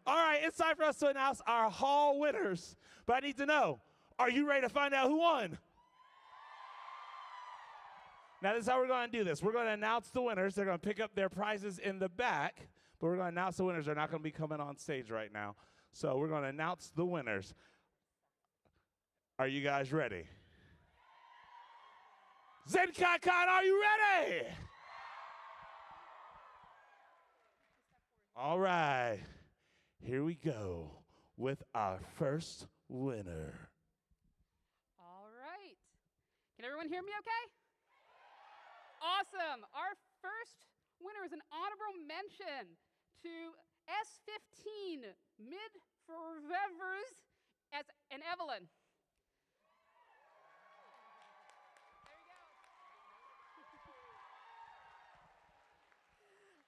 All right, it's time for us to announce our hall winners. But I need to know, are you ready to find out who won? Now, this is how we're going to do this. We're going to announce the winners. They're going to pick up their prizes in the back, but we're going to announce the winners. They're not going to be coming on stage right now. So we're going to announce the winners. Are you guys ready? Zenkaikon, are you ready? All right. Here we go with our first winner. All right. Can everyone hear me okay? Awesome. Our first winner is an honorable mention to S15 Mid-Forevers as an Evelyn.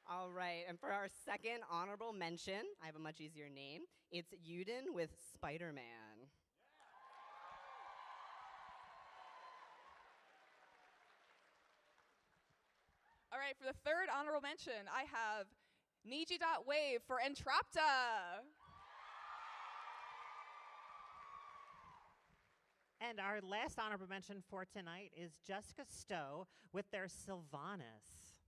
All right, and for our second honorable mention, I have a much easier name. It's Yuden with Spider-Man. All right, for the third honorable mention, I have Niji.wave for Entrapta. And our last honorable mention for tonight is Jessica Stowe with their Sylvanas.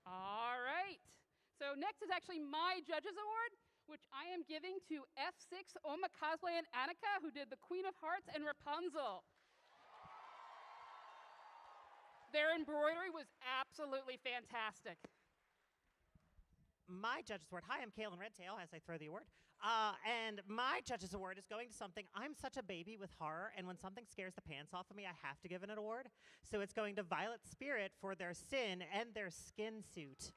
All right. So next is actually my Judges Award, which I am giving to F6 Oma Cosplay and Annika, who did the Queen of Hearts and Rapunzel. Their embroidery was absolutely fantastic. My Judges Award. Hi, I'm Kaylin Redtail as I throw the award. And my Judges Award is going to something. I'm such a baby with horror, and when something scares the pants off of me, I have to give it an award. So it's going to Violet Spirit for their sin and their skin suit.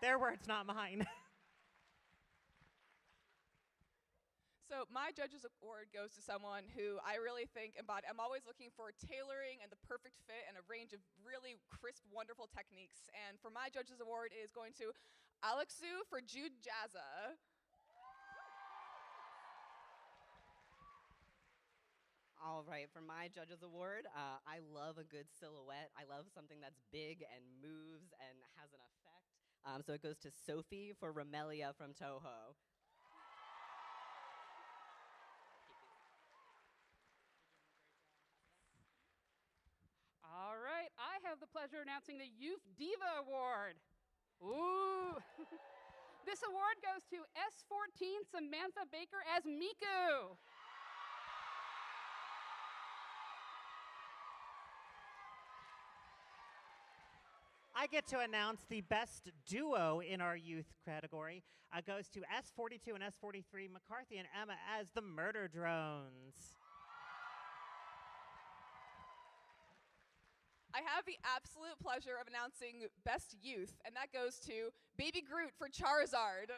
Their words, not mine. So my Judges Award goes to someone who I really think embodies. I'm always looking for tailoring and the perfect fit and a range of really crisp, wonderful techniques. And for my Judges Award is going to Alexu for Jude Jazza. All right, for my Judges Award, I love a good silhouette. I love something that's big and moves and has an effect. So it goes to Sophie for Romelia from Toho. All right, I have the pleasure of announcing the Youth Diva Award. Ooh. This award goes to S14 Samantha Baker as Miku. I get to announce the best duo in our youth category. Goes to S42 and S43, McCarthy and Emma as the Murder Drones. I have the absolute pleasure of announcing Best Youth, and that goes to Baby Groot for Charizard.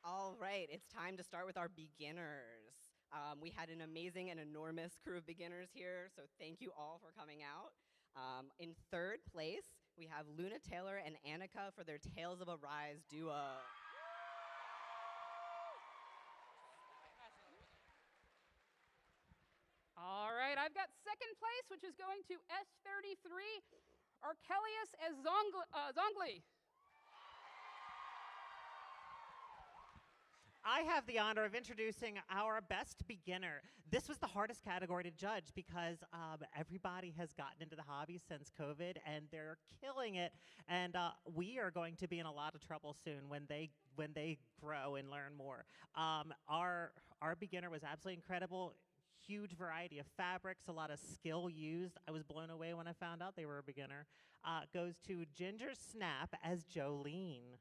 All right, it's time to start with our beginners. We had an amazing and enormous crew of beginners here, so thank you all for coming out. In third place, we have Luna Taylor and Annika for their Tales of Arise duo. All right, I've got second place, which is going to S33, Archelius as Zongli. I have the honor of introducing our best beginner. This was the hardest category to judge because everybody has gotten into the hobby since COVID, and they're killing it. And we are going to be in a lot of trouble soon when they grow and learn more. Our beginner was absolutely incredible. Huge variety of fabrics, a lot of skill used. I was blown away when I found out they were a beginner. Goes to Ginger Snap as Jolene.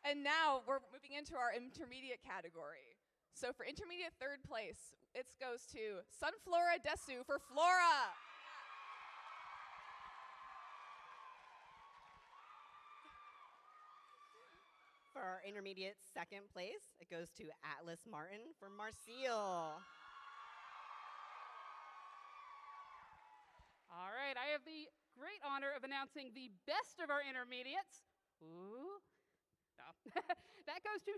And now we're moving into our intermediate category. So for intermediate third place, it goes to Sunflora Desu for Flora. For our intermediate second place, it goes to Atlas Martin for Marcille. All right, I have the great honor of announcing the best of our intermediates. Ooh. No. That goes to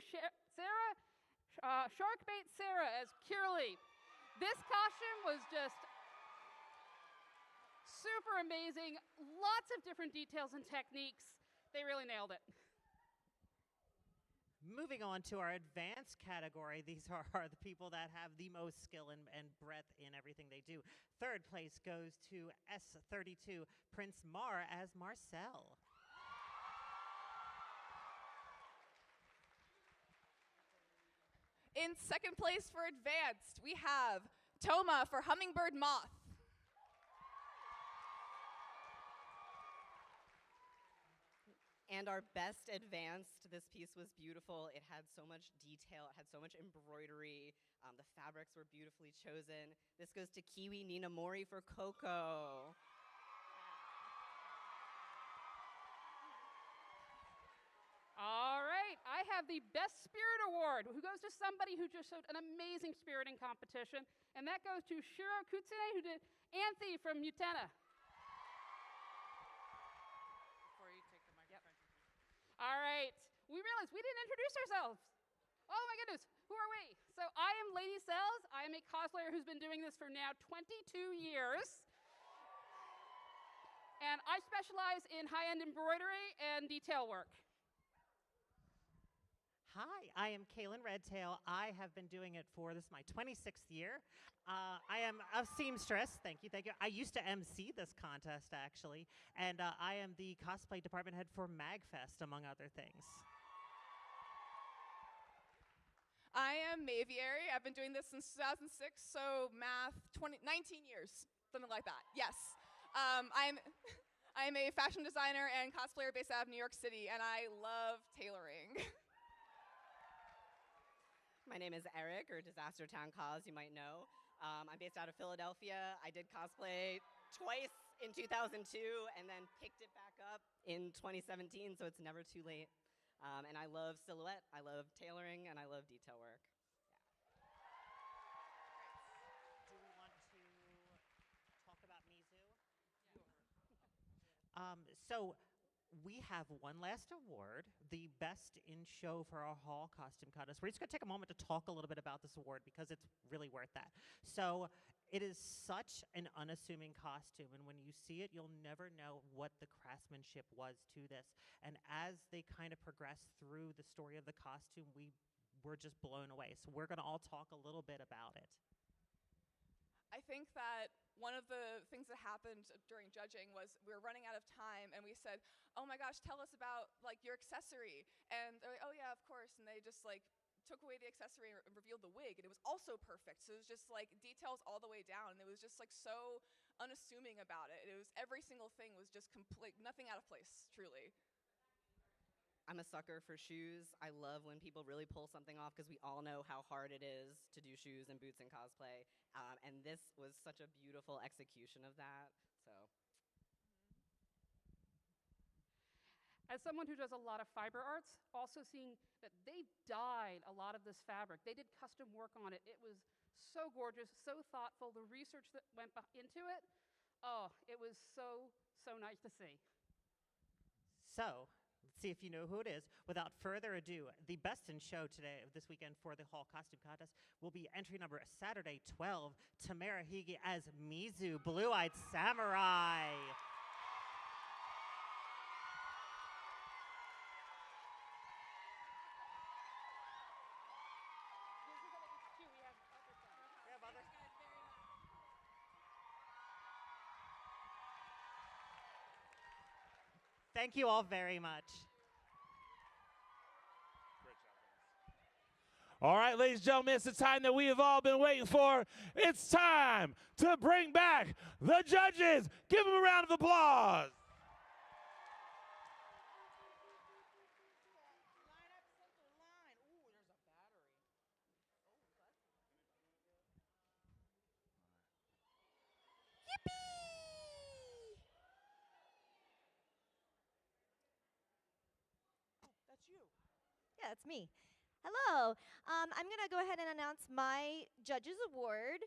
Sharkbait Sarah as Kirley. This costume was just super amazing. Lots of different details and techniques. They really nailed it. Moving on to our advanced category, these are the people that have the most skill and breadth in everything they do. Third place goes to S32, Prince Mar as Marcel. In second place for advanced, we have Toma for Hummingbird Moth. And our best advanced, this piece was beautiful. It had so much detail, it had so much embroidery. The fabrics were beautifully chosen. This goes to Kiwi Ninamori for Coco. All right, I have the Best Spirit Award, who goes to somebody who just showed an amazing spirit in competition, and that goes to Shiro Kutsune, who did Anthe from Mutena. Before you take the microphone. All right, we realized we didn't introduce ourselves. Oh my goodness, who are we? So I am Lady Cells. I am a cosplayer who's been doing this for now 22 years. And I specialize in high-end embroidery and detail work. Hi, I am Kaylin Redtail. I have been doing it for, this is my 26th year. I am a seamstress, thank you. I used to MC this contest, actually, and I am the cosplay department head for MagFest, among other things. I am Maviary. I've been doing this since 2006, so math, 19 years, something like that. Yes. I am a fashion designer and cosplayer based out of New York City, and I love tailoring. My name is Eric, or Disaster Town Cos, you might know. I'm based out of Philadelphia. I did cosplay twice in 2002 and then picked it back up in 2017, so it's never too late. And I love silhouette, I love tailoring, and I love detail work. Do we want to talk about Mizu? So we have one last award, the Best in Show for our Hall Costume Contest. We're just going to take a moment to talk a little bit about this award because it's really worth that. So it is such an unassuming costume, and when you see it, you'll never know what the craftsmanship was to this. And as they kind of progress through the story of the costume, we're just blown away. So we're going to all talk a little bit about it. I think that one of the things that happened during judging was we were running out of time, and we said, oh my gosh, tell us about like your accessory. And they're like, oh yeah, of course. And they just like took away the accessory and revealed the wig, and it was also perfect. So it was just like details all the way down, and it was just like so unassuming about it. It was every single thing was just complete, nothing out of place, truly. I'm a sucker for shoes. I love when people really pull something off because we all know how hard it is to do shoes and boots in cosplay. And this was such a beautiful execution of that. So. As someone who does a lot of fiber arts, also seeing that they dyed a lot of this fabric. They did custom work on it. It was so gorgeous, so thoughtful. The research that went into it, oh, it was so, so nice to see. So, let's see if you know who it is. Without further ado, the Best in Show today, this weekend for the Hall Costume Contest, will be entry number Saturday 12, Tamara Higi as Mizu, Blue-Eyed Samurai. Thank you all very much. All right, ladies and gentlemen, it's the time that we have all been waiting for. It's time to bring back the judges. Give them a round of applause. Yeah, it's me. Hello. I'm going to go ahead and announce my Judges Award.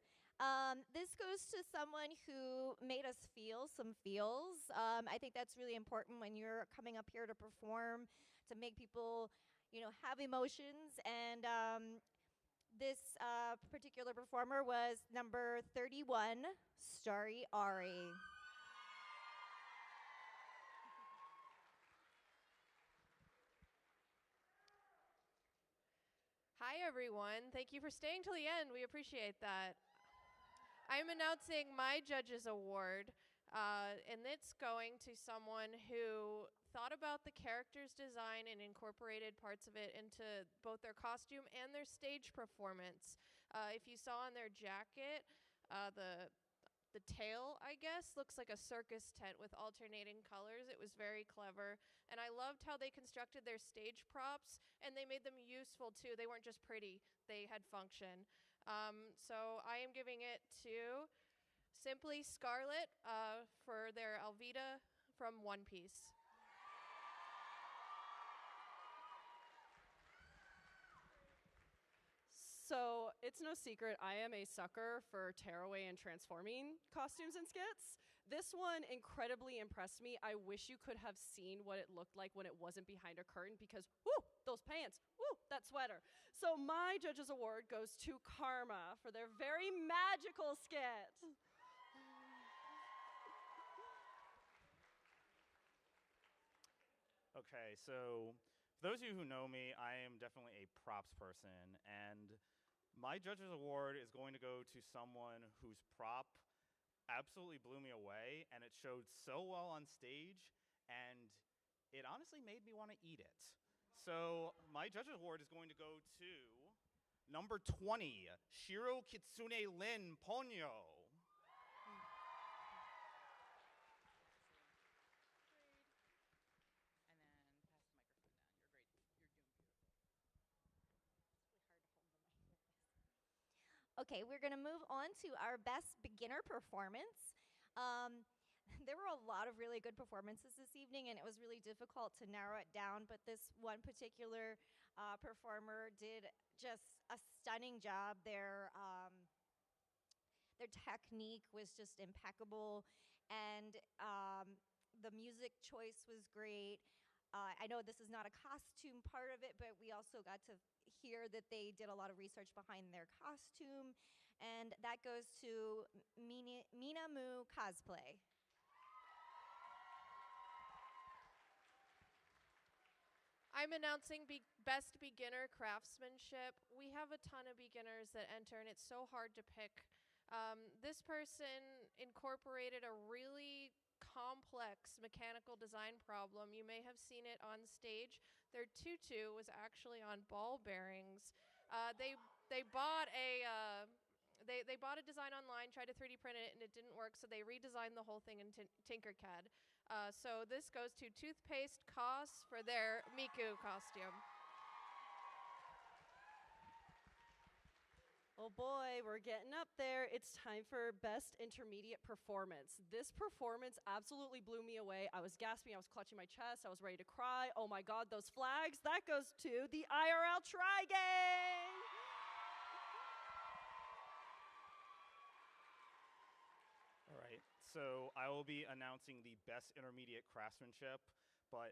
This goes to someone who made us feel some feels. I think that's really important when you're coming up here to perform, to make people, have emotions. And This particular performer was number 31, Starry Ari. Hi, everyone. Thank you for staying till the end. We appreciate that. I'm announcing my Judges Award, and it's going to someone who thought about the character's design and incorporated parts of it into both their costume and their stage performance. If you saw on their jacket, the tail, I guess, looks like a circus tent with alternating colors. It was very clever. And I loved how they constructed their stage props, and they made them useful, too. They weren't just pretty. They had function. So I am giving it to Simply Scarlet for their Alvida from One Piece. So, it's no secret, I am a sucker for tearaway and transforming costumes and skits. This one incredibly impressed me. I wish you could have seen what it looked like when it wasn't behind a curtain because, whoo, those pants, whoo, that sweater. So, my Judges Award goes to Karma for their very magical skit. Okay, so for those of you who know me, I am definitely a props person, and my Judges Award is going to go to someone whose prop absolutely blew me away, and it showed so well on stage, and it honestly made me want to eat it. So my Judges Award is going to go to number 20, Shiro Kitsune Lin Ponyo. Okay, we're going to move on to our best beginner performance. There were a lot of really good performances this evening, and it was really difficult to narrow it down, but this one particular performer did just a stunning job. Their technique was just impeccable, and the music choice was great. I know this is not a costume part of it, but we also got to hear that they did a lot of research behind their costume, and that goes to Minamu Cosplay. I'm announcing Best Beginner Craftsmanship. We have a ton of beginners that enter, and it's so hard to pick. This person incorporated a really complex mechanical design problem. You may have seen it on stage. Their tutu was actually on ball bearings. They bought a design online, tried to 3D print it, and it didn't work, so they redesigned the whole thing in Tinkercad. So this goes to Toothpaste Cos for their Miku costume. Oh boy, we're getting up there. It's time for Best Intermediate Performance. This performance absolutely blew me away. I was gasping, I was clutching my chest, I was ready to cry. Oh my God, those flags. That goes to the IRL Try Gang. All right, so I will be announcing the Best Intermediate Craftsmanship, but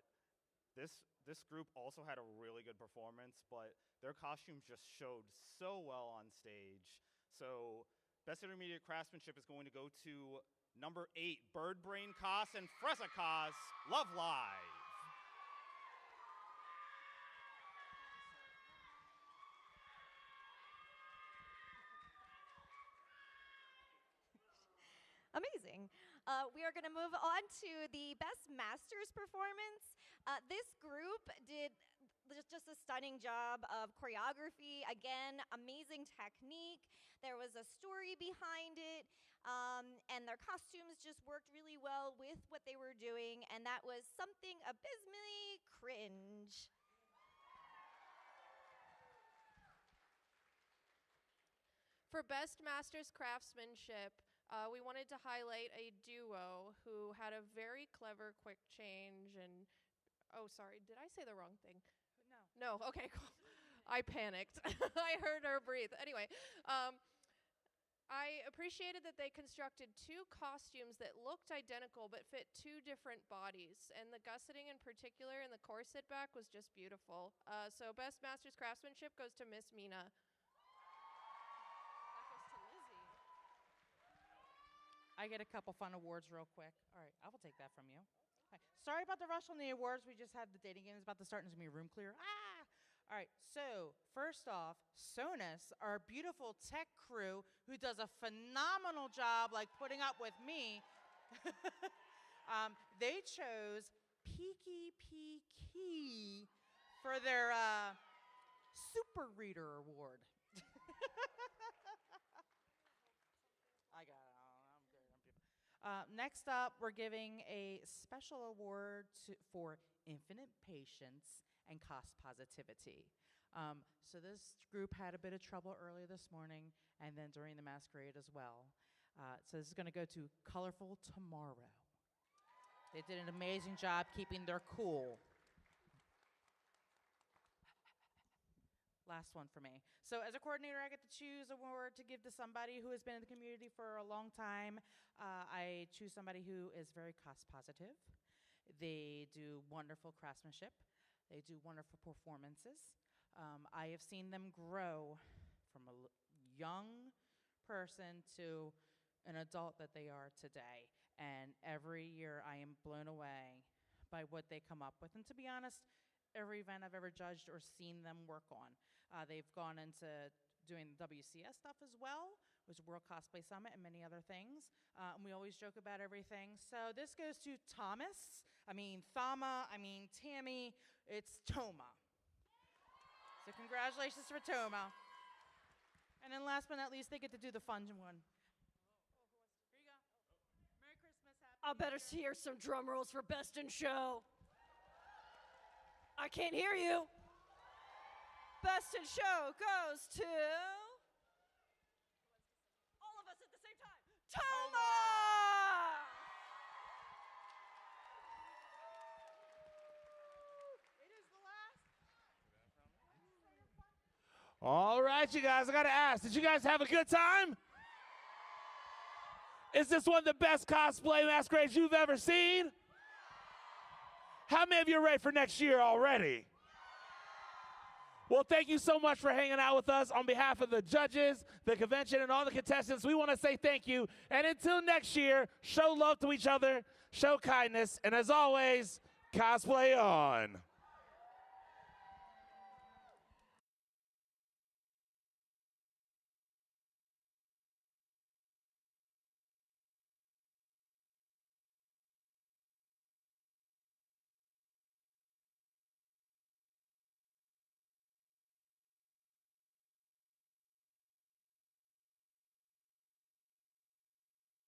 this group also had a really good performance, but their costumes just showed so well on stage. So Best Intermediate Craftsmanship is going to go to number 8, Bird Brain Cos and Freza Cos, Love Live. Amazing. We are going to move on to the Best Masters Performance. This group did just a stunning job of choreography. Again, amazing technique. There was a story behind it, and their costumes just worked really well with what they were doing, and that was something abysmally cringe. For Best Masters Craftsmanship, we wanted to highlight a duo who had a very clever quick change and, oh, sorry, did I say the wrong thing? No, okay, cool. I panicked. I heard her breathe. Anyway, I appreciated that they constructed 2 costumes that looked identical but fit 2 different bodies, and the gusseting in particular and the corset back was just beautiful. So Best Masters Craftsmanship goes to Miss Mina. I get a couple fun awards real quick. All right, I will take that from you. All right, sorry about the rush on the awards. We just had the dating game is about to start and it's going to be room clear. Ah! All right, so first off, Sonus, our beautiful tech crew who does a phenomenal job like putting up with me, they chose Peaky Peaky for their Super Reader Award. I got it. I'm good. Next up, we're giving a special award for infinite patience and cost positivity. So this group had a bit of trouble earlier this morning and then during the masquerade as well. So this is going to go to Colorful Tomorrow. They did an amazing job keeping their cool. Last one for me. So as a coordinator, I get to choose a award to give to somebody who has been in the community for a long time. I choose somebody who is very cost positive. They do wonderful craftsmanship. They do wonderful performances. I have seen them grow from a young person to an adult that they are today. And every year I am blown away by what they come up with. And to be honest, every event I've ever judged or seen them work on. They've gone into doing WCS stuff as well, which is World Cosplay Summit and many other things. And we always joke about everything. So this goes to Thama, Tammy, it's Toma. So congratulations for Toma. And then last but not least, they get to do the fun one. Here you go. Merry Christmas, I better hear some drum rolls for Best in Show. I can't hear you. Best in Show goes to all of us at the same time. Toma! It is the last. All right, you guys, I got to ask, did you guys have a good time? Is this one of the best cosplay masquerades you've ever seen? How many of you are ready for next year already? Well, thank you so much for hanging out with us. On behalf of the judges, the convention, and all the contestants, we want to say thank you. And until next year, show love to each other, show kindness, and as always, cosplay on.